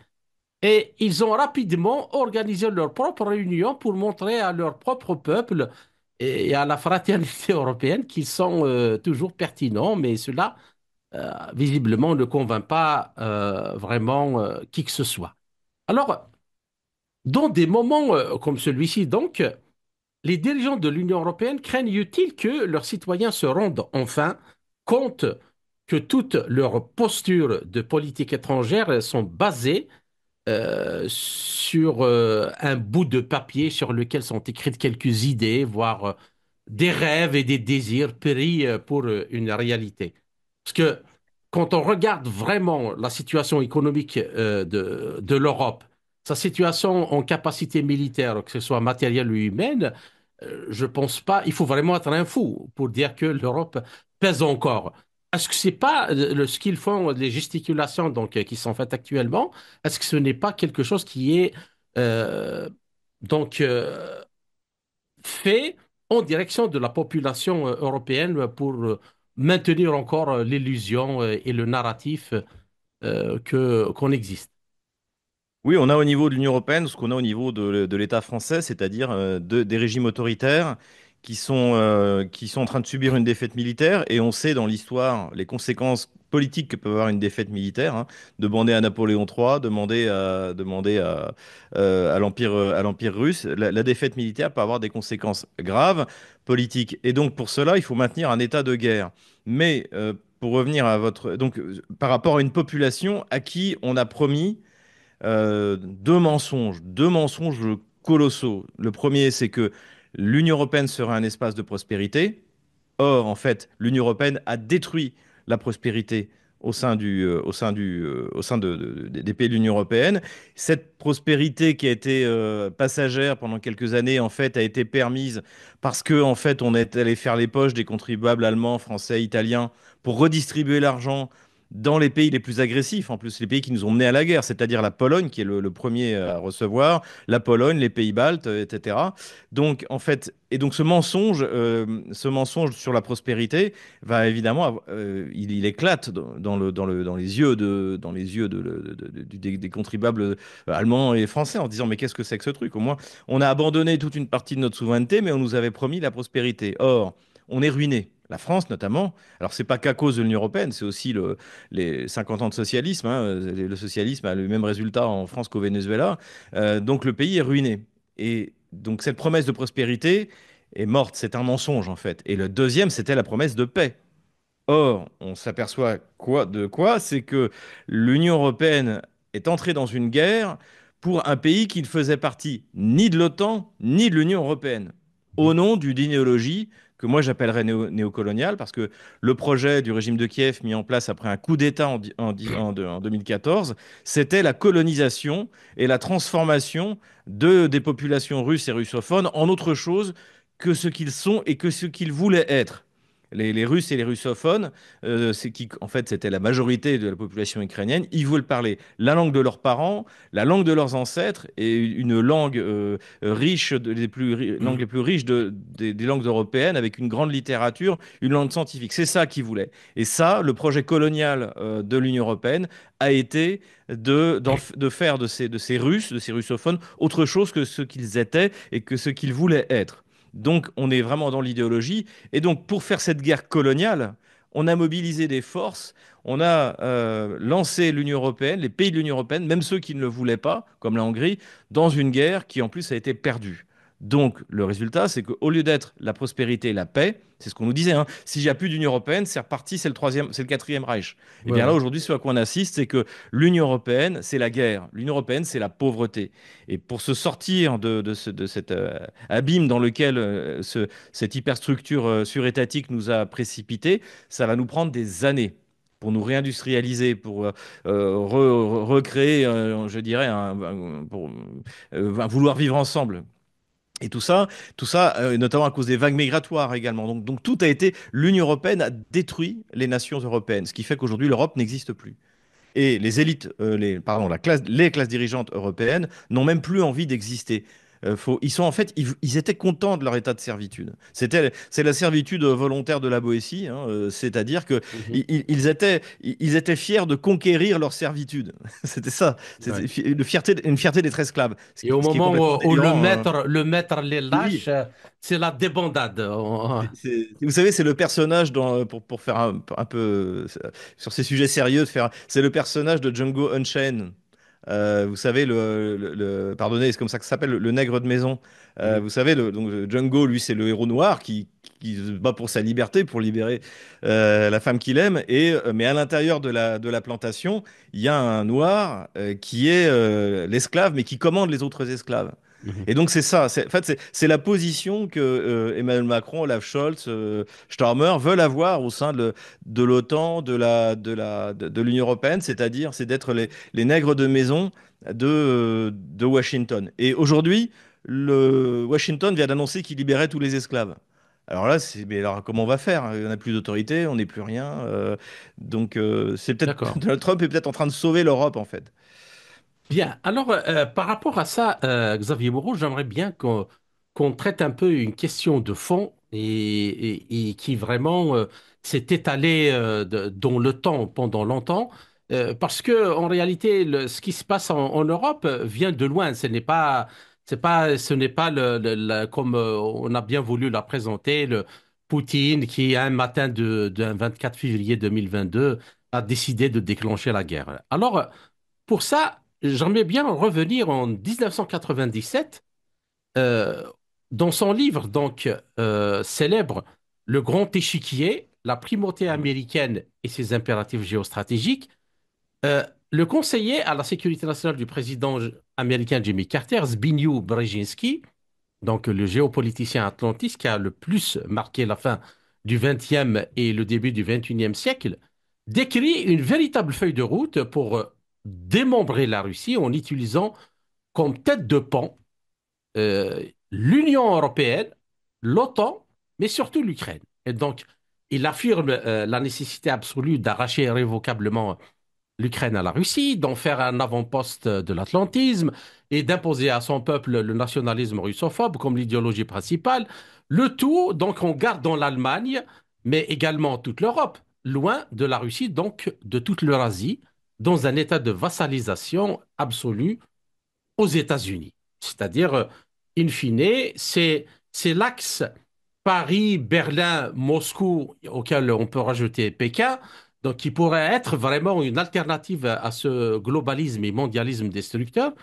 et ils ont rapidement organisé leur propre réunion pour montrer à leur propre peuple et à la fraternité européenne qu'ils sont toujours pertinents, mais cela visiblement ne convainc pas vraiment qui que ce soit. Alors, dans des moments comme celui-ci, donc, les dirigeants de l'Union européenne craignent-ils que leurs citoyens se rendent enfin compte que toutes leurs postures de politique étrangère sont basées sur un bout de papier sur lequel sont écrites quelques idées, voire des rêves et des désirs pris pour une réalité. Parce que quand on regarde vraiment la situation économique de l'Europe, sa situation en capacité militaire, que ce soit matérielle ou humaine, je pense pas, il faut vraiment être un fou pour dire que l'Europe pèse encore. Est-ce que c'est pas ce qu'ils font, les gesticulations donc qui sont faites actuellement, est-ce que ce n'est pas quelque chose qui est euh, donc fait en direction de la population européenne pour maintenir encore l'illusion et le narratif que qu'on existe? Oui, on a au niveau de l'Union européenne ce qu'on a au niveau de l'État français, c'est-à-dire des régimes autoritaires qui sont en train de subir une défaite militaire. Et on sait dans l'histoire les conséquences politiques que peut avoir une défaite militaire, hein. Demander à Napoléon III, demander à l'Empire russe. La défaite militaire peut avoir des conséquences graves politiques. Et donc pour cela, il faut maintenir un état de guerre. Mais pour revenir à votre... Donc par rapport à une population à qui on a promis deux mensonges colossaux. Le premier, c'est que l'Union européenne serait un espace de prospérité. Or, en fait, l'Union européenne a détruit la prospérité au sein des pays de l'Union européenne. Cette prospérité qui a été passagère pendant quelques années, en fait, a été permise parce que, en fait, on est allé faire les poches des contribuables allemands, français, italiens pour redistribuer l'argent dans les pays les plus agressifs, en plus les pays qui nous ont menés à la guerre, c'est-à-dire la Pologne qui est le premier à recevoir, la Pologne, les pays baltes, etc. Donc en fait, et donc ce mensonge sur la prospérité va évidemment, il éclate dans les yeux des contribuables allemands et français en disant mais qu'est-ce que c'est que ce truc? Au moins, on a abandonné toute une partie de notre souveraineté, mais on nous avait promis la prospérité. Or, on est ruiné. La France notamment. Alors c'est pas qu'à cause de l'Union européenne, c'est aussi les 50 ans de socialisme, hein. Le socialisme a le même résultat en France qu'au Venezuela. Donc le pays est ruiné. Et donc cette promesse de prospérité est morte, c'est un mensonge en fait. Et le deuxième, c'était la promesse de paix. Or, on s'aperçoit quoi? C'est que l'Union européenne est entrée dans une guerre pour un pays qui ne faisait partie ni de l'OTAN ni de l'Union européenne, au nom d'une idéologie que moi j'appellerais néocoloniale, parce que le projet du régime de Kiev mis en place après un coup d'État en 2014, c'était la colonisation et la transformation des populations russes et russophones en autre chose que ce qu'ils sont et que ce qu'ils voulaient être. les Russes et les russophones, c'est qui, en fait, c'était la majorité de la population ukrainienne, ils veulent parler la langue de leurs parents, la langue de leurs ancêtres et une langue riche, langues les plus riches des langues européennes, avec une grande littérature, une langue scientifique. C'est ça qu'ils voulaient. Et ça, le projet colonial de l'Union européenne a été de faire de ces Russes, de ces russophones, autre chose que ce qu'ils étaient et que ce qu'ils voulaient être. Donc, on est vraiment dans l'idéologie. Et donc, pour faire cette guerre coloniale, on a mobilisé des forces, on a lancé l'Union européenne, les pays de l'Union européenne, même ceux qui ne le voulaient pas, comme la Hongrie, dans une guerre qui en plus a été perdue. Donc le résultat, c'est qu'au lieu d'être la prospérité et la paix, c'est ce qu'on nous disait, hein, s'il n'y a plus d'Union européenne, c'est reparti, c'est le troisième, c'est le quatrième Reich. Et Ouais, bien là, ouais. aujourd'hui, ce à quoi on assiste, c'est que l'Union européenne, c'est la guerre. L'Union européenne, c'est la pauvreté. Et pour se sortir de cet abîme dans lequel cette hyperstructure surétatique nous a précipités, ça va nous prendre des années pour nous réindustrialiser, pour recréer, je dirais, pour vouloir vivre ensemble. Et tout ça, notamment à cause des vagues migratoires également. Donc tout a été, l'Union européenne a détruit les nations européennes, ce qui fait qu'aujourd'hui l'Europe n'existe plus. Et les élites, pardon, les classes dirigeantes européennes n'ont même plus envie d'exister. Ils sont en fait, ils étaient contents de leur état de servitude. C'est la servitude volontaire de la Boétie, hein, c'est-à-dire que Mhm. ils étaient fiers de conquérir leur servitude. C'était ça, Ouais. une fierté d'être esclave, Et au ce qui est moment complètement où délirant. le maître les lâche, Oui, c'est la débandade. vous savez, c'est le personnage pour faire un peu sur ces sujets sérieux, c'est le personnage de Django Unchained. Vous savez, pardonnez, c'est comme ça que ça s'appelle, le nègre de maison. Mhm. Vous savez, donc, Django, lui, c'est le héros noir qui se bat pour sa liberté, pour libérer la femme qu'il aime. Mais à l'intérieur de la plantation, il y a un noir qui est l'esclave, mais qui commande les autres esclaves. Mhm. Et donc c'est ça, en fait c'est la position que Emmanuel Macron, Olaf Scholz, Starmer veulent avoir au sein de l'OTAN, de l'Union européenne, c'est-à-dire c'est d'être les nègres de maison de Washington. Et aujourd'hui, Washington vient d'annoncer qu'il libérait tous les esclaves. Alors là, mais alors comment on va faire? Il n'y en a plus d'autorité, on n'est plus rien. C'est peut-être D'accord. Donald Trump est peut-être en train de sauver l'Europe en fait. Bien. Alors, par rapport à ça, Xavier Moreau, j'aimerais bien qu'on traite un peu une question de fond et qui vraiment s'est étalée dans le temps pendant longtemps. Parce que en réalité, ce qui se passe en Europe vient de loin. Ce n'est pas comme on a bien voulu la présenter, le Poutine qui, un matin d'un 24 février 2022, a décidé de déclencher la guerre. Alors, pour ça, j'aimerais bien revenir en 1997, euh, dans son livre donc célèbre Le Grand Échiquier, la primauté américaine et ses impératifs géostratégiques. Le conseiller à la sécurité nationale du président américain Jimmy Carter, Zbigniew Brzezinski, donc le géopoliticien atlantiste qui a le plus marqué la fin du XXe et le début du XXIe siècle, décrit une véritable feuille de route pour démembrer la Russie en utilisant comme tête de pont l'Union européenne, l'OTAN, mais surtout l'Ukraine. Et donc, il affirme la nécessité absolue d'arracher irrévocablement l'Ukraine à la Russie, d'en faire un avant-poste de l'atlantisme et d'imposer à son peuple le nationalisme russophobe comme l'idéologie principale. Le tout, donc, on garde dans l'Allemagne, mais également toute l'Europe, loin de la Russie, donc de toute l'Eurasie, dans un état de vassalisation absolue aux États-Unis. C'est-à-dire, in fine, c'est l'axe Paris, Berlin, Moscou, auquel on peut rajouter Pékin, donc qui pourrait être vraiment une alternative à ce globalisme et mondialisme destructeur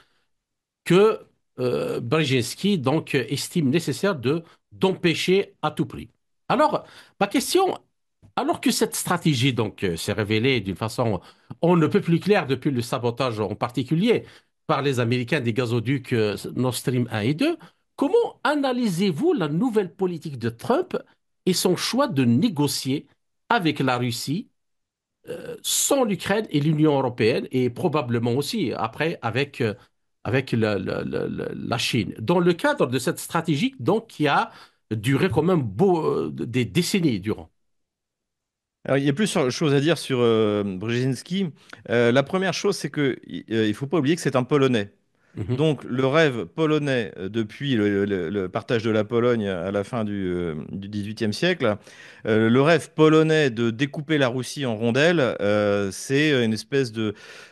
que Brzezinski donc estime nécessaire de d'empêcher à tout prix. Alors, ma question, alors que cette stratégie donc s'est révélée d'une façon on ne peut plus claire depuis le sabotage en particulier par les Américains des gazoducs Nord Stream 1 et 2, comment analysez-vous la nouvelle politique de Trump et son choix de négocier avec la Russie sans l'Ukraine et l'Union européenne et probablement aussi après avec la Chine, dans le cadre de cette stratégie donc qui a duré quand même des décennies durant. Alors, il y a plusieurs choses à dire sur Brzezinski. La première chose, c'est que il faut pas oublier que c'est un Polonais. Mhm. Donc, le rêve polonais, depuis le partage de la Pologne à la fin du XVIIIe siècle, le rêve polonais de découper la Russie en rondelles, c'est une espèce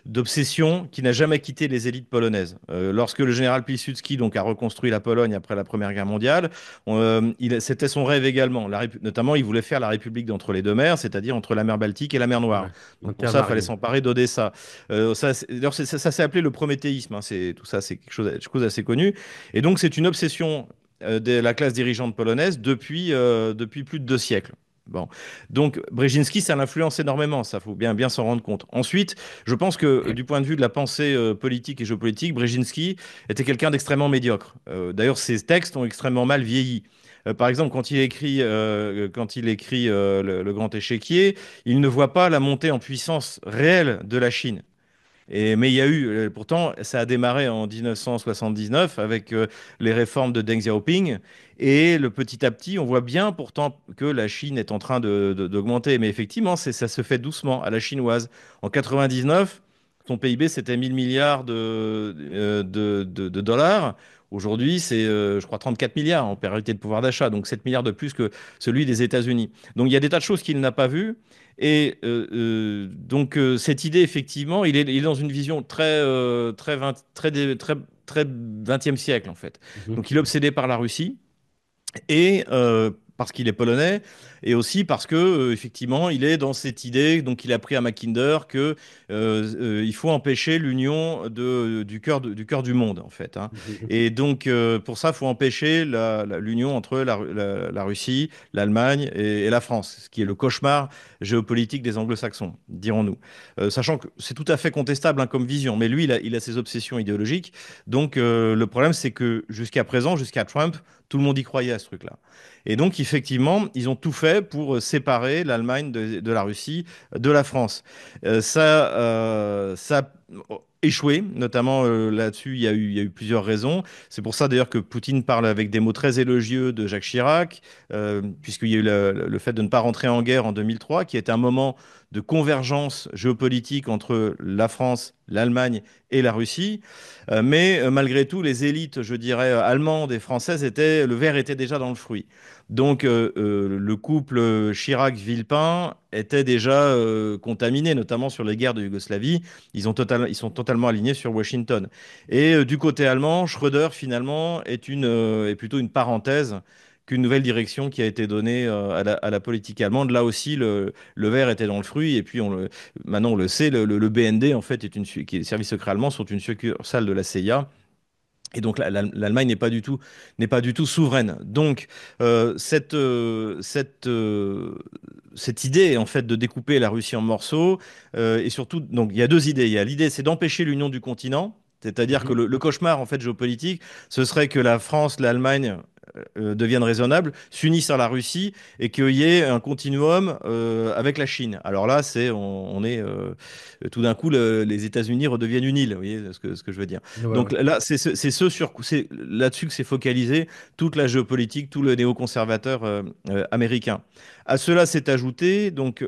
d'obsession qui n'a jamais quitté les élites polonaises. Lorsque le général Piłsudski donc, a reconstruit la Pologne après la Première Guerre mondiale, c'était son rêve également. Notamment, il voulait faire la République d'entre les deux mers, c'est-à-dire entre la mer Baltique et la mer Noire. Ouais. Donc, pour ça, il fallait Intermarché. s'emparer d'Odessa. D'ailleurs, ça s'est appelé le prométhéisme, hein, tout ça, c'est quelque chose d'assez connu. Et donc, c'est une obsession de la classe dirigeante polonaise depuis plus de 2 siècles. Bon. Donc, Brzezinski, ça l'influence énormément, ça faut bien s'en rendre compte. Ensuite, je pense que du point de vue de la pensée politique et géopolitique, Brzezinski était quelqu'un d'extrêmement médiocre. D'ailleurs, ses textes ont extrêmement mal vieilli. Par exemple, quand il écrit le Grand Échiquier, il ne voit pas la montée en puissance réelle de la Chine. Mais il y a eu, pourtant, ça a démarré en 1979 avec les réformes de Deng Xiaoping. Et petit à petit, on voit bien pourtant que la Chine est en train d'augmenter. Mais effectivement, ça se fait doucement à la chinoise. En 99, son PIB, c'était 1000 milliards de dollars. Aujourd'hui, c'est, je crois, 34 milliards en parité de pouvoir d'achat. Donc 7 milliards de plus que celui des États-Unis. Donc il y a des tas de choses qu'il n'a pas vues. Et donc, cette idée, effectivement, il est dans une vision très 20e siècle, en fait. Mhm. Donc, il est obsédé par la Russie et parce qu'il est polonais, et aussi parce que effectivement, il est dans cette idée, donc il a pris à Mackinder que il faut empêcher l'union du cœur du monde, en fait. Hein. Mhm. Et donc pour ça, il faut empêcher l'union entre la Russie, l'Allemagne et la France, ce qui est le cauchemar géopolitique des Anglo-Saxons, dirons-nous. Sachant que c'est tout à fait contestable hein, comme vision, mais lui, il a ses obsessions idéologiques. Donc le problème, c'est que jusqu'à présent, jusqu'à Trump, tout le monde y croyait à ce truc-là. Et donc, effectivement, ils ont tout fait pour séparer l'Allemagne de la Russie, de la France. Ça a échoué, notamment là-dessus, il y a eu plusieurs raisons. C'est pour ça d'ailleurs que Poutine parle avec des mots très élogieux de Jacques Chirac, puisqu'il y a eu le fait de ne pas rentrer en guerre en 2003, qui était un moment de convergence géopolitique entre la France, l'Allemagne et la Russie. Mais malgré tout, les élites, je dirais, allemandes et françaises, le verre était déjà dans le fruit. Donc le couple Chirac-Villepin était déjà contaminé, notamment sur les guerres de Yougoslavie. Ils sont totalement alignés sur Washington. Et du côté allemand, Schröder, finalement, est plutôt une parenthèse qu'une nouvelle direction qui a été donnée à la politique allemande. Là aussi, le verre était dans le fruit. Et puis, maintenant, on le sait, le BND, en fait, qui est les services secrets allemands, sont une succursale de la CIA. Et donc l'Allemagne n'est pas du tout souveraine. Donc cette idée en fait de découper la Russie en morceaux et surtout donc il y a deux idées. Il y a l'idée c'est d'empêcher l'union du continent, c'est-à-dire que Mhm. le cauchemar en fait géopolitique, ce serait que la France, l'Allemagne deviennent raisonnables, s'unissent à la Russie et qu'il y ait un continuum avec la Chine. Alors là, on est tout d'un coup, les États-Unis redeviennent une île. Vous voyez ce que je veux dire. Ouais, Donc ouais. là, c'est là-dessus que s'est focalisé toute la géopolitique, tout le néoconservateur américain. À cela s'est ajouté donc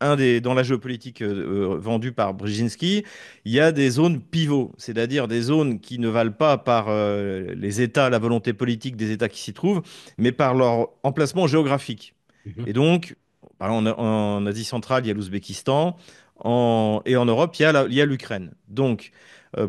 dans la géopolitique vendue par Brzezinski, il y a des zones pivots, c'est-à-dire des zones qui ne valent pas par les États, la volonté politique des États qui s'y trouvent, mais par leur emplacement géographique. Mhm. Et donc, par exemple, en Asie centrale, il y a l'Ouzbékistan, et en Europe, il y a l'Ukraine. Donc,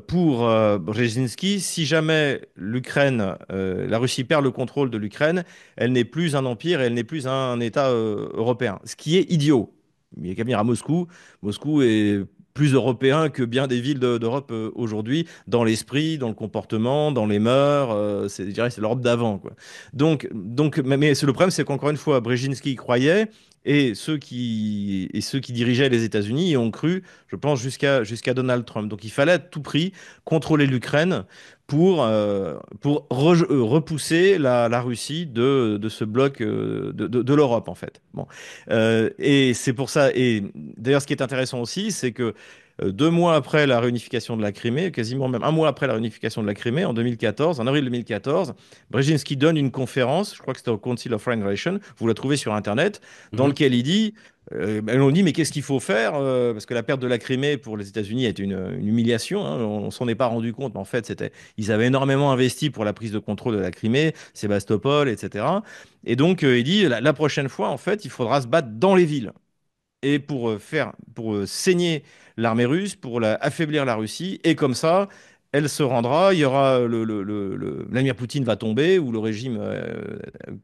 pour Brzezinski, si jamais la Russie perd le contrôle de l'Ukraine, elle n'est plus un empire et elle n'est plus un État européen. Ce qui est idiot. Il y a qu'à venir à Moscou. Moscou est plus européen que bien des villes d'Europe aujourd'hui, dans l'esprit, dans le comportement, dans les mœurs. Je dirais, c'est l'Europe d'avant, quoi. Mais le problème, c'est qu'encore une fois, Brzezinski y croyait. Ceux qui dirigeaient les États-Unis y ont cru, je pense, jusqu'à Donald Trump. Donc il fallait à tout prix contrôler l'Ukraine pour repousser la Russie de ce bloc de l'Europe, en fait. Bon. Et c'est pour ça. Et d'ailleurs, ce qui est intéressant aussi, c'est que 2 mois après la réunification de la Crimée, quasiment même un mois après la réunification de la Crimée, en 2014, en avril 2014, Brzezinski donne une conférence, je crois que c'était au Council of Foreign Relations, vous la trouvez sur Internet, dans Mhm. lequel il dit, on dit, mais qu'est-ce qu'il faut faire? Parce que la perte de la Crimée pour les États-Unis a été une humiliation, hein, on s'en est pas rendu compte, mais en fait, ils avaient énormément investi pour la prise de contrôle de la Crimée, Sébastopol, etc. Et donc, il dit, la prochaine fois, en fait, il faudra se battre dans les villes et pour saigner l'armée russe, pour affaiblir la Russie, et comme ça, elle se rendra, il y aura Vladimir Poutine va tomber, ou le régime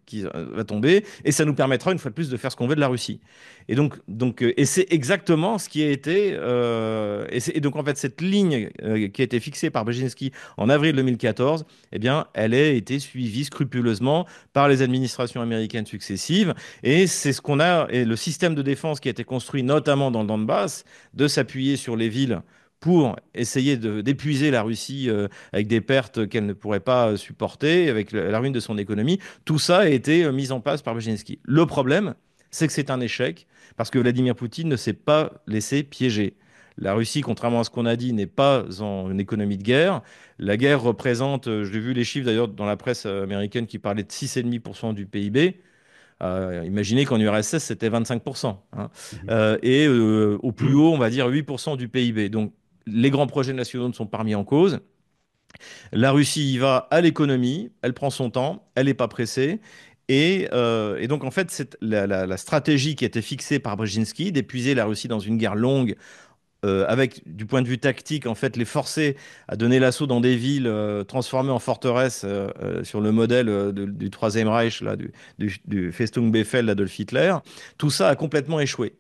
qui va tomber, et ça nous permettra une fois de plus de faire ce qu'on veut de la Russie. Et c'est exactement ce qui a été, et donc en fait cette ligne qui a été fixée par Brzezinski en avril 2014, eh bien, elle a été suivie scrupuleusement par les administrations américaines successives. Et c'est ce qu'on a, et le système de défense qui a été construit notamment dans le Donbass, de s'appuyer sur les villes pour essayer d'épuiser la Russie avec des pertes qu'elle ne pourrait pas supporter, avec la ruine de son économie, tout ça a été mis en place par Brzezinski. Le problème, c'est que c'est un échec, parce que Vladimir Poutine ne s'est pas laissé piéger. La Russie, contrairement à ce qu'on a dit, n'est pas en une économie de guerre. La guerre représente, j'ai vu les chiffres d'ailleurs dans la presse américaine qui parlaient de 6,5% du PIB. Imaginez qu'en URSS, c'était 25%, hein. Mhm. Et au plus haut, on va dire 8% du PIB. Donc, les grands projets nationaux ne sont pas remis en cause. La Russie y va à l'économie, elle prend son temps, elle n'est pas pressée. Et donc, en fait, c'est la stratégie qui a été fixée par Brzezinski d'épuiser la Russie dans une guerre longue avec, du point de vue tactique, en fait, les forcer à donner l'assaut dans des villes transformées en forteresses sur le modèle du Troisième Reich, là, du Festung Befehl d'Adolf Hitler, tout ça a complètement échoué.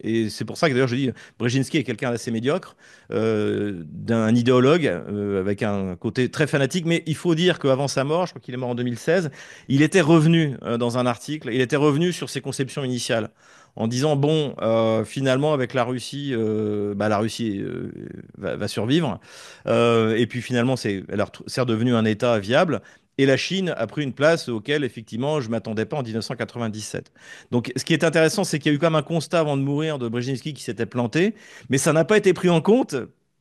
Et c'est pour ça que d'ailleurs je dis, Brzezinski est quelqu'un d'assez médiocre, d'un idéologue avec un côté très fanatique, mais il faut dire qu'avant sa mort, je crois qu'il est mort en 2016, il était revenu dans un article, il était revenu sur ses conceptions initiales en disant, bon, finalement, avec la Russie, la Russie va survivre. Et puis finalement, c'est redevenu un État viable. Et la Chine a pris une place auquel, effectivement, je ne m'attendais pas en 1997. Donc, ce qui est intéressant, c'est qu'il y a eu quand même un constat avant de mourir de Brzezinski qui s'était planté, mais ça n'a pas été pris en compte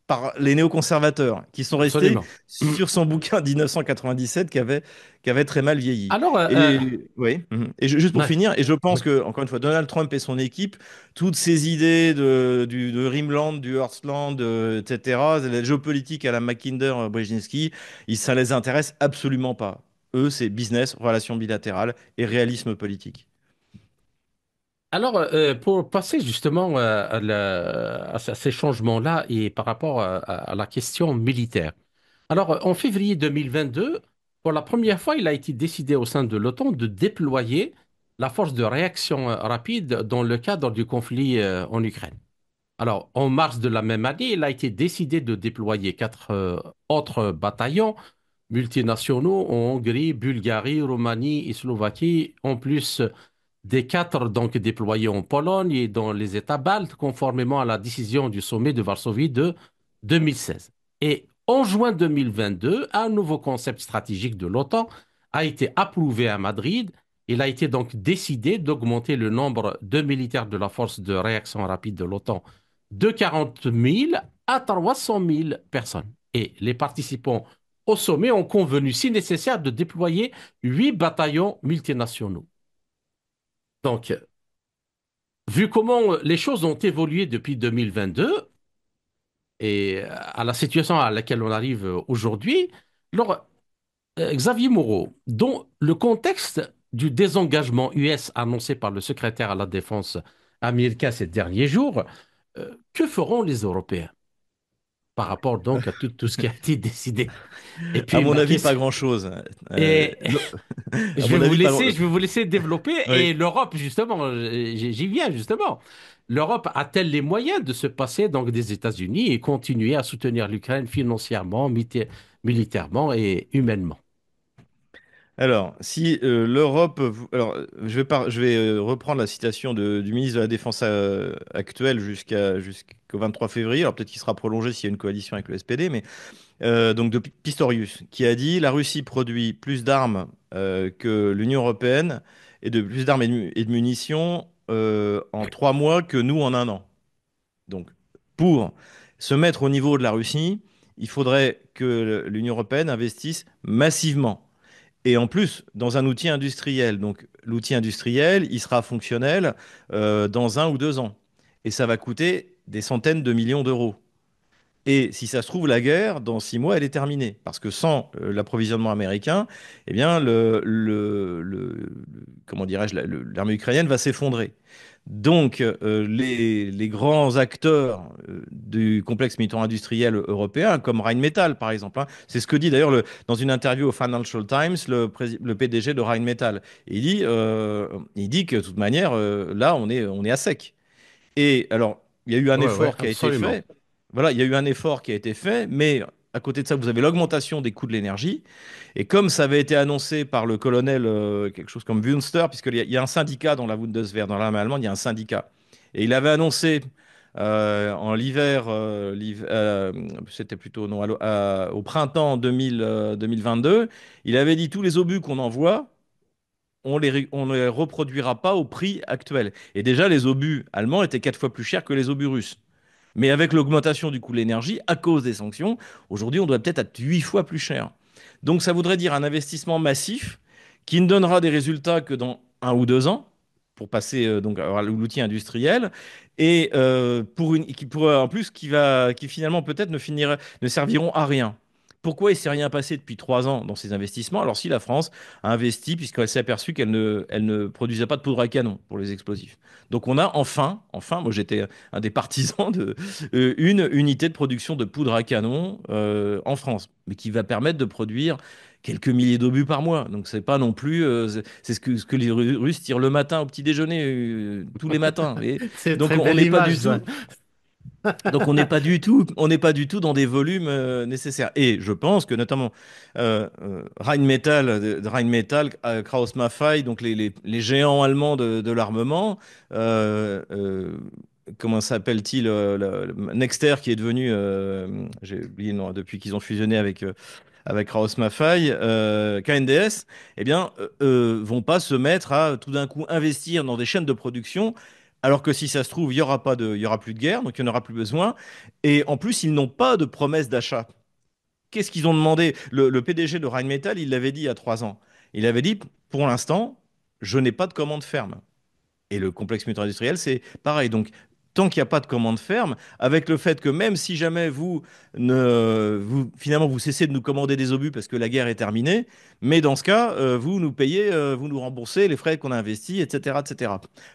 par les néoconservateurs, qui sont restés Absolument. sur son bouquin de 1997 qui avait très mal vieilli. Alors, Et oui. Et juste pour ouais, finir, et je pense ouais. que, encore une fois, Donald Trump et son équipe, toutes ces idées de Rimland, du Heartland, etc., la géopolitique à la Mackinder, Brzezinski, ça les intéresse absolument pas. Eux, c'est business, relations bilatérales et réalisme politique. Alors, pour passer justement à ces changements-là et par rapport à la question militaire. Alors, en février 2022, pour la première fois, il a été décidé au sein de l'OTAN de déployer la force de réaction rapide dans le cadre du conflit en Ukraine. Alors, en mars de la même année, il a été décidé de déployer quatre autres bataillons multinationaux en Hongrie, Bulgarie, Roumanie et Slovaquie, en plus des quatre donc déployés en Pologne et dans les États baltes, conformément à la décision du sommet de Varsovie de 2016. Et en juin 2022, un nouveau concept stratégique de l'OTAN a été approuvé à Madrid. Il a été donc décidé d'augmenter le nombre de militaires de la force de réaction rapide de l'OTAN de 40 000 à 300 000 personnes. Et les participants au sommet ont convenu, si nécessaire, de déployer 8 bataillons multinationaux. Donc, vu comment les choses ont évolué depuis 2022 et à la situation à laquelle on arrive aujourd'hui, alors, Xavier Moreau, dont le contexte du désengagement US annoncé par le secrétaire à la Défense américain ces derniers jours, que feront les Européens par rapport donc à tout ce qui a été décidé? Et À puis mon ma avis, pas question, grand-chose. et À mon avis, pas grand... Je vais vous laisser développer. Oui. Et l'Europe, justement, j'y viens justement. L'Europe a-t-elle les moyens de se passer donc des États-Unis et continuer à soutenir l'Ukraine financièrement, militairement et humainement? Alors, si l'Europe, alors je vais reprendre la citation du ministre de la Défense actuel jusqu'au 23 février. Alors peut-être qu'il sera prolongé s'il y a une coalition avec le SPD, mais donc de Pistorius, qui a dit la Russie produit plus d'armes que l'Union européenne et de plus d'armes et de munitions en 3 mois que nous en un an. Donc pour se mettre au niveau de la Russie, il faudrait que l'Union européenne investisse massivement. Et en plus, dans un outil industriel. Donc, l'outil industriel, il sera fonctionnel dans 1 ou 2 ans. Et ça va coûter des centaines de millions d'euros. Et si ça se trouve, la guerre, dans 6 mois, elle est terminée. Parce que sans l'approvisionnement américain, eh bien, comment dirais-je, l'armée ukrainienne va s'effondrer. Donc, les grands acteurs du complexe militaro-industriel européen, comme Rheinmetall, par exemple, hein, c'est ce que dit d'ailleurs dans une interview au Financial Times le PDG de Rheinmetall. Il dit que de toute manière, là, on est à sec. Et alors, il y a eu un Ouais, ouais, effort qui a été absolument. fait. Voilà, il y a eu un effort qui a été fait, mais à côté de ça, vous avez l'augmentation des coûts de l'énergie. Et comme ça avait été annoncé par le colonel, quelque chose comme Wünster, puisqu'il y a un syndicat dans la Bundeswehr, dans l'armée allemande, il y a un syndicat. Et il avait annoncé en l'hiver, c'était plutôt non, au printemps 2022, il avait dit tous les obus qu'on envoie, on les reproduira pas au prix actuel. Et déjà, les obus allemands étaient 4 fois plus chers que les obus russes. Mais avec l'augmentation du coût de l'énergie, à cause des sanctions, aujourd'hui, on doit peut-être être 8 fois plus cher. Donc, ça voudrait dire un investissement massif qui ne donnera des résultats que dans 1 ou 2 ans pour passer donc à l'outil industriel et qui pourrait en plus qui finalement peut-être ne serviront à rien. Pourquoi il ne s'est rien passé depuis 3 ans dans ces investissements? Alors si la France a investi puisqu'elle s'est aperçue qu'elle ne produisait pas de poudre à canon pour les explosifs. Donc on a enfin, moi j'étais un des partisans de une unité de production de poudre à canon en France, mais qui va permettre de produire quelques milliers d'obus par mois. Donc c'est pas non plus, c'est ce que les Russes tirent le matin au petit déjeuner, tous les matins. Et C'est une donc très on belle n'est pas image, du ça. tout. Donc on n'est pas du tout dans des volumes nécessaires. Et je pense que notamment Rheinmetall, Krauss-Maffei, donc les géants allemands de l'armement, euh, euh, comment s'appelle-t-il, Nexter qui est devenu, j'ai oublié le nom, depuis qu'ils ont fusionné avec Krauss-Maffei, KNDS, eh bien, vont pas se mettre à tout d'un coup investir dans des chaînes de production, alors que si ça se trouve, il y aura plus de guerre, donc il n'y en aura plus besoin. Et en plus, ils n'ont pas de promesse d'achat. Qu'est-ce qu'ils ont demandé? Le PDG de Rheinmetall, il l'avait dit il y a 3 ans. Il avait dit, pour l'instant, je n'ai pas de commande ferme. Et le complexe militaire industriel, c'est pareil. Donc, tant qu'il n'y a pas de commande ferme, avec le fait que même si jamais finalement, vous cessez de nous commander des obus parce que la guerre est terminée, mais dans ce cas, vous nous payez, vous nous remboursez les frais qu'on a investis, etc., etc.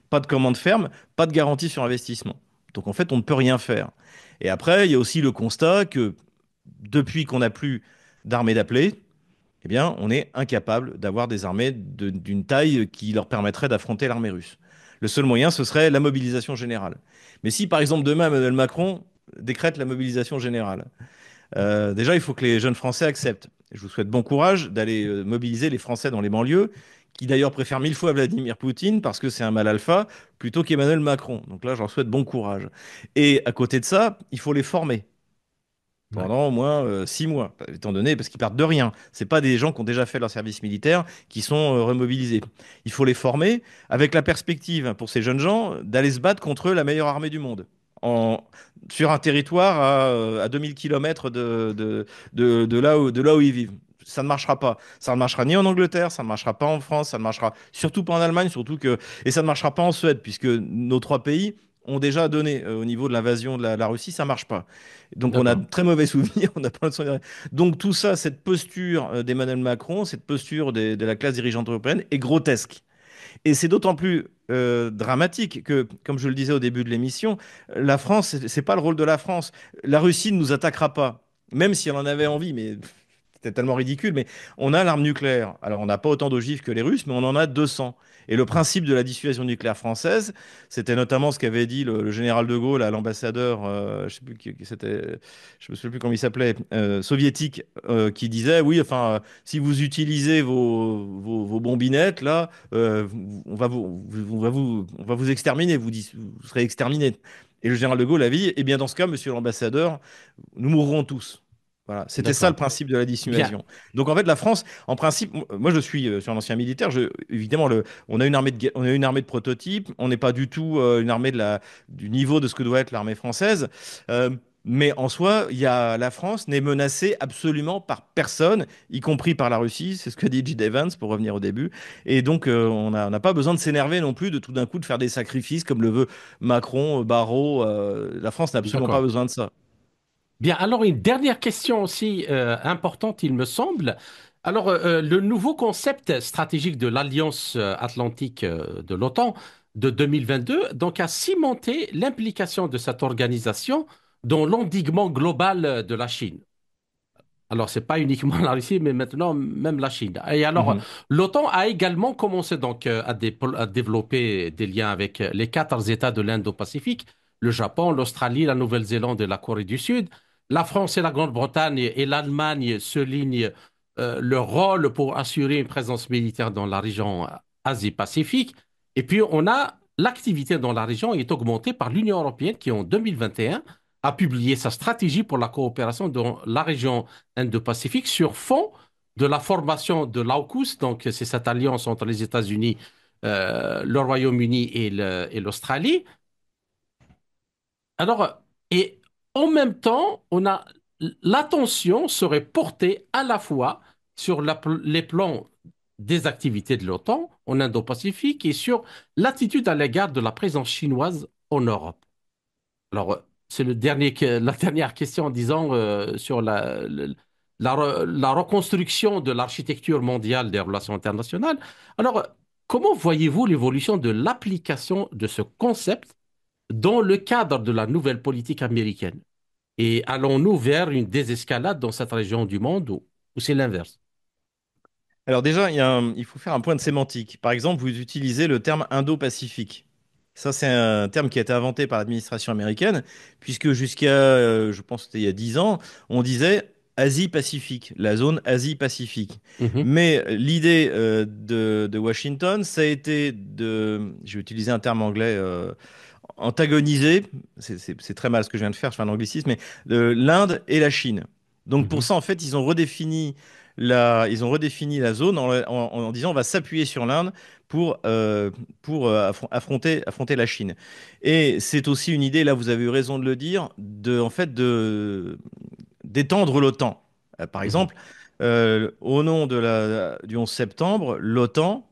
Pas de commande ferme, pas de garantie sur investissement. Donc, en fait, on ne peut rien faire. Et après, il y a aussi le constat que depuis qu'on n'a plus d'armée d'appelés, eh bien, on est incapable d'avoir des armées d'une taille qui leur permettrait d'affronter l'armée russe. Le seul moyen, ce serait la mobilisation générale. Mais si, par exemple, demain, Emmanuel Macron décrète la mobilisation générale, déjà, il faut que les jeunes Français acceptent. Je vous souhaite bon courage d'aller mobiliser les Français dans les banlieues, qui d'ailleurs préfèrent 1000 fois Vladimir Poutine parce que c'est un mal alpha, plutôt qu'Emmanuel Macron. Donc là, je leur souhaite bon courage. Et à côté de ça, il faut les former Ouais. pendant au moins 6 mois, étant donné, parce qu'ils partent de rien. C'est pas des gens qui ont déjà fait leur service militaire qui sont remobilisés. Il faut les former avec la perspective pour ces jeunes gens d'aller se battre contre la meilleure armée du monde. En, sur un territoire à 2000 km de là où ils vivent. Ça ne marchera pas. Ça ne marchera ni en Angleterre, ça ne marchera pas en France, ça ne marchera surtout pas en Allemagne, et ça ne marchera pas en Suède, puisque nos 3 pays ont déjà donné au niveau de l'invasion de la Russie, ça marche pas. Donc on a de D'accord. très mauvais souvenirs, on a pas de souvenirs. Donc tout ça, cette posture d'Emmanuel Macron, cette posture de la classe dirigeante européenne est grotesque. Et c'est d'autant plus dramatique que, comme je le disais au début de l'émission, la France, c'est pas le rôle de la France. La Russie ne nous attaquera pas, même si elle en avait envie, mais c'était tellement ridicule. Mais on a l'arme nucléaire. Alors on n'a pas autant d'ogives que les Russes, mais on en a 200. Et le principe de la dissuasion nucléaire française, c'était notamment ce qu'avait dit le général de Gaulle à l'ambassadeur, je sais plus je me souviens plus comment il s'appelait, soviétique, qui disait, oui, enfin, si vous utilisez vos bombinettes là, on va vous exterminer, vous serez exterminé. Et le général de Gaulle a dit, eh bien dans ce cas, monsieur l'ambassadeur, nous mourrons tous. Voilà, c'était ça le D'accord. principe de la Bien. dissuasion. Donc en fait, la France, en principe, moi je suis sur un ancien militaire. Évidemment, on a une armée on a une armée de prototype. On n'est pas du tout une armée du niveau de ce que doit être l'armée française. Euh, mais en soi, la France n'est menacée absolument par personne, y compris par la Russie. C'est ce que dit J. Evans pour revenir au début. Et donc on n'a pas besoin de s'énerver non plus de tout d'un coup de faire des sacrifices comme le veut Macron, Barrot. La France n'a absolument pas D'accord. besoin de ça. Bien, alors une dernière question aussi importante, il me semble. Alors, le nouveau concept stratégique de l'Alliance Atlantique de l'OTAN de 2022 donc, a cimenté l'implication de cette organisation dans l'endiguement global de la Chine. Alors, c'est pas uniquement la Russie, mais maintenant même la Chine. Et alors, Mhm. l'OTAN a également commencé donc à développer des liens avec les quatre États de l'Indo-Pacifique, le Japon, l'Australie, la Nouvelle-Zélande et la Corée du Sud. La France et la Grande-Bretagne et l'Allemagne soulignent leur rôle pour assurer une présence militaire dans la région Asie-Pacifique. Et puis, on a l'activité dans la région est augmentée par l'Union européenne qui, en 2021, a publié sa stratégie pour la coopération dans la région Indo-Pacifique sur fond de la formation de l'AUKUS, donc c'est cette alliance entre les États-Unis, le Royaume-Uni et l'Australie. Alors, et en même temps, l'attention serait portée à la fois sur les plans des activités de l'OTAN en Indo-Pacifique et sur l'attitude à l'égard de la présence chinoise en Europe. Alors, c'est la dernière question, disons, sur la reconstruction de l'architecture mondiale des relations internationales. Alors, comment voyez-vous l'évolution de l'application de ce concept dans le cadre de la nouvelle politique américaine? Et allons-nous vers une désescalade dans cette région du monde ou c'est l'inverse? Alors déjà, il faut faire un point de sémantique. Par exemple, vous utilisez le terme Indo-Pacifique. Ça, c'est un terme qui a été inventé par l'administration américaine, puisque jusqu'à, je pense que c'était il y a 10 ans, on disait Asie-Pacifique, la zone Asie-Pacifique. Mhm, Mais l'idée de Washington, ça a été je vais utiliser un terme anglais, antagoniser, c'est très mal ce que je viens de faire, je fais un anglicisme, mais l'Inde et la Chine. Donc pour mhm. ça, en fait, ils ont redéfini la zone en disant on va s'appuyer sur l'Inde pour affronter la Chine. Et c'est aussi une idée, là vous avez eu raison de le dire, en fait, d'étendre l'OTAN. Par Mhm. exemple, au nom du 11 septembre, l'OTAN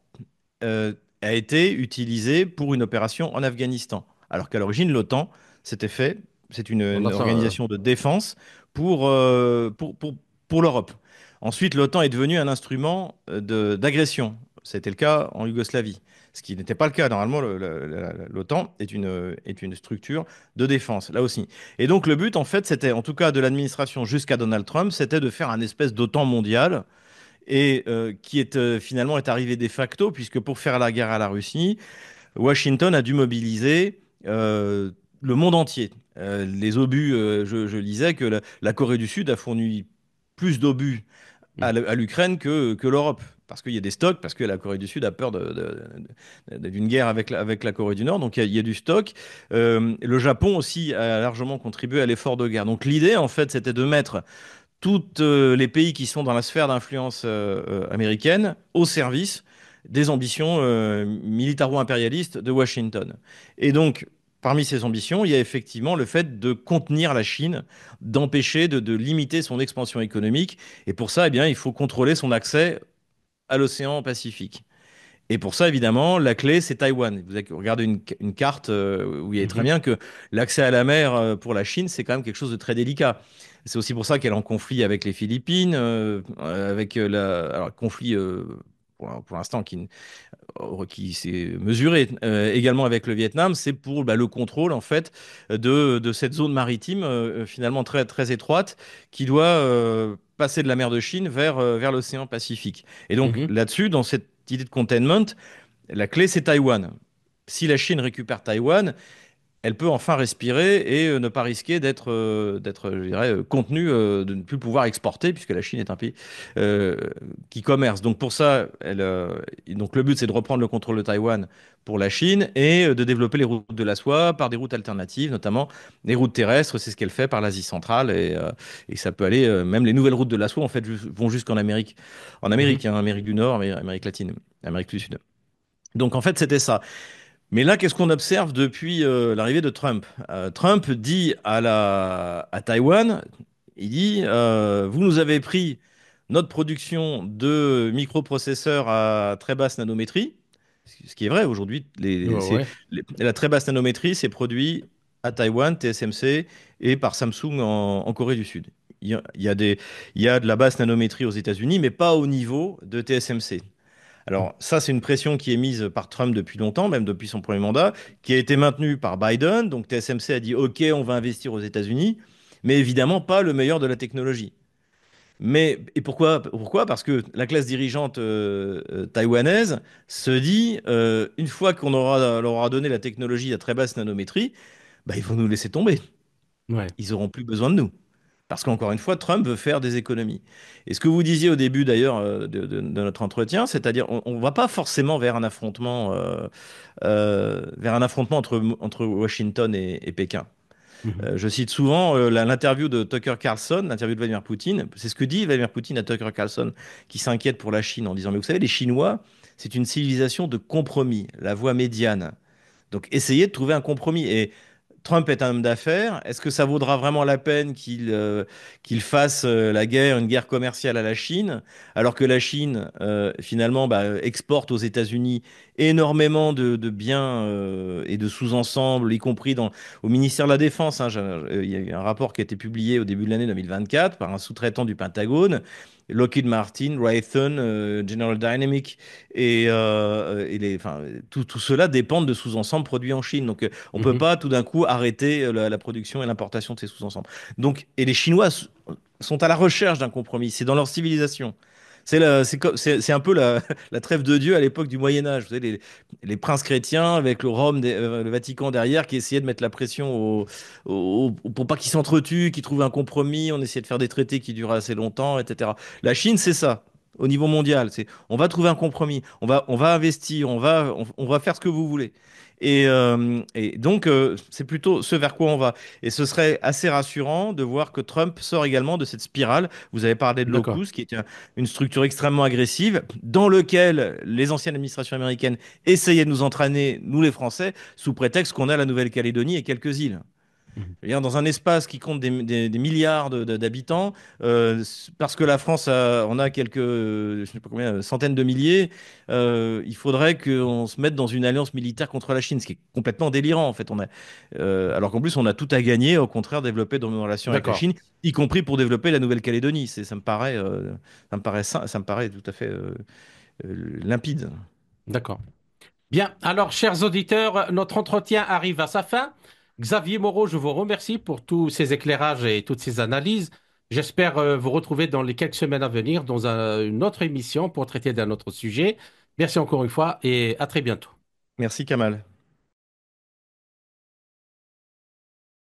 euh, a été utilisée pour une opération en Afghanistan. Alors qu'à l'origine, l'OTAN, c'était fait, c'est Voilà une ça. organisation de défense pour, euh, pour, pour, pour l'Europe. Ensuite, l'OTAN est devenu un instrument d'agression. C'était le cas en Yougoslavie, ce qui n'était pas le cas. Normalement, l'OTAN est une structure de défense, là aussi. Et donc, le but, en fait, c'était, en tout cas de l'administration jusqu'à Donald Trump, c'était de faire un espèce d'OTAN mondial et qui finalement est arrivé de facto, puisque pour faire la guerre à la Russie, Washington a dû mobiliser le monde entier. Les obus, je lisais que la Corée du Sud a fourni plus d'obus à l'Ukraine que l'Europe. Parce qu'il y a des stocks, parce que la Corée du Sud a peur d'une guerre avec la Corée du Nord, donc il y a du stock. Le Japon aussi a largement contribué à l'effort de guerre. Donc l'idée, en fait, c'était de mettre tous les pays qui sont dans la sphère d'influence américaine au service des ambitions militaro-impérialistes de Washington. Et donc, parmi ces ambitions, il y a effectivement le fait de contenir la Chine, d'empêcher, de limiter son expansion économique. Et pour ça, eh bien, il faut contrôler son accès à l'océan Pacifique. Et pour ça, évidemment, la clé, c'est Taïwan. Vous regardez une carte où il est très Mhm, bien que l'accès à la mer pour la Chine, c'est quand même quelque chose de très délicat. C'est aussi pour ça qu'elle est en conflit avec les Philippines, avec alors, conflit pour l'instant qui s'est mesuré également avec le Vietnam, c'est pour le contrôle en fait de cette zone maritime finalement très, très étroite qui doit passer de la mer de Chine vers l'océan Pacifique. Et donc mhm. là-dessus, dans cette idée de containment, la clé c'est Taïwan. Si la Chine récupère Taïwan, elle peut enfin respirer et ne pas risquer je dirais, contenue, de ne plus pouvoir exporter, puisque la Chine est un pays euh, qui commerce. Donc pour ça, donc le but, c'est de reprendre le contrôle de Taïwan pour la Chine et de développer les routes de la soie par des routes alternatives, notamment les routes terrestres. C'est ce qu'elle fait par l'Asie centrale et ça peut aller, même les nouvelles routes de la soie, en fait, vont jusqu'en Amérique, Mhm. hein, Amérique du Nord, Amérique latine, Amérique du Sud. Donc en fait, c'était ça. Mais là, qu'est-ce qu'on observe depuis l'arrivée de Trump? Trump dit à Taïwan, il dit, vous nous avez pris notre production de microprocesseurs à très basse nanométrie, ce qui est vrai aujourd'hui. Ouais, ouais. La très basse nanométrie, c'est produit à Taïwan, TSMC, et par Samsung en Corée du Sud. Il y a de la basse nanométrie aux États-Unis, mais pas au niveau de TSMC. Alors ça, c'est une pression qui est mise par Trump depuis longtemps, même depuis son premier mandat, qui a été maintenue par Biden. Donc TSMC a dit, OK, on va investir aux États-Unis, mais évidemment pas le meilleur de la technologie. Et pourquoi? Parce que la classe dirigeante taïwanaise se dit, une fois leur aura donné la technologie à très basse nanométrie, bah, ils vont nous laisser tomber. Ouais. Ils n'auront plus besoin de nous. Parce qu'encore une fois, Trump veut faire des économies. Et ce que vous disiez au début d'ailleurs de notre entretien, c'est-à-dire on ne va pas forcément vers un affrontement entre Washington et Pékin. Mhm. Je cite souvent l'interview de Tucker Carlson, l'interview de Vladimir Poutine. C'est ce que dit Vladimir Poutine à Tucker Carlson, qui s'inquiète pour la Chine en disant, mais vous savez, les Chinois, c'est une civilisation de compromis, la voie médiane. Donc essayez de trouver un compromis. Et Trump est un homme d'affaires. Est-ce que ça vaudra vraiment la peine qu'il fasse une guerre commerciale à la Chine, alors que la Chine, finalement, bah, exporte aux États-Unis énormément de biens et de sous-ensembles, y compris au ministère de la Défense, hein. Il y a eu un rapport qui a été publié au début de l'année 2024 par un sous-traitant du Pentagone. Lockheed Martin, Raytheon, General Dynamics enfin, tout cela dépend de sous-ensembles produits en Chine. Donc, on peut Mhm. pas tout d'un coup arrêter la production et l'importation de ces sous-ensembles. Donc, et les Chinois sont à la recherche d'un compromis. C'est dans leur civilisation. C'est un peu la trêve de Dieu à l'époque du Moyen Âge. Vous savez, les princes chrétiens avec le Vatican derrière qui essayaient de mettre la pression pour pas qu'ils s'entretuent, qu'ils trouvent un compromis. On essayait de faire des traités qui durent assez longtemps, etc. La Chine, c'est ça. Au niveau mondial, on va trouver un compromis, on va investir, on va faire ce que vous voulez. Et donc, c'est plutôt ce vers quoi on va. Et ce serait assez rassurant de voir que Trump sort également de cette spirale. Vous avez parlé de D'accord. l'AUKUS, qui est une structure extrêmement agressive, dans lequel les anciennes administrations américaines essayaient de nous entraîner, nous les Français, sous prétexte qu'on a la Nouvelle-Calédonie et quelques îles. Mhm. Je veux dire, dans un espace qui compte des milliards d'habitants, parce que la France en a quelques, je sais pas combien, centaines de milliers, il faudrait qu'on se mette dans une alliance militaire contre la Chine, ce qui est complètement délirant en fait. Alors qu'en plus, on a tout à gagner, au contraire, développer nos relations avec la D'accord. Chine, y compris pour développer la Nouvelle-Calédonie. Ça me paraît tout à fait limpide. D'accord. Bien. Alors, chers auditeurs, notre entretien arrive à sa fin. Xavier Moreau, je vous remercie pour tous ces éclairages et toutes ces analyses. J'espère vous retrouver dans les quelques semaines à venir dans une autre émission pour traiter d'un autre sujet. Merci encore une fois et à très bientôt. Merci Kamal.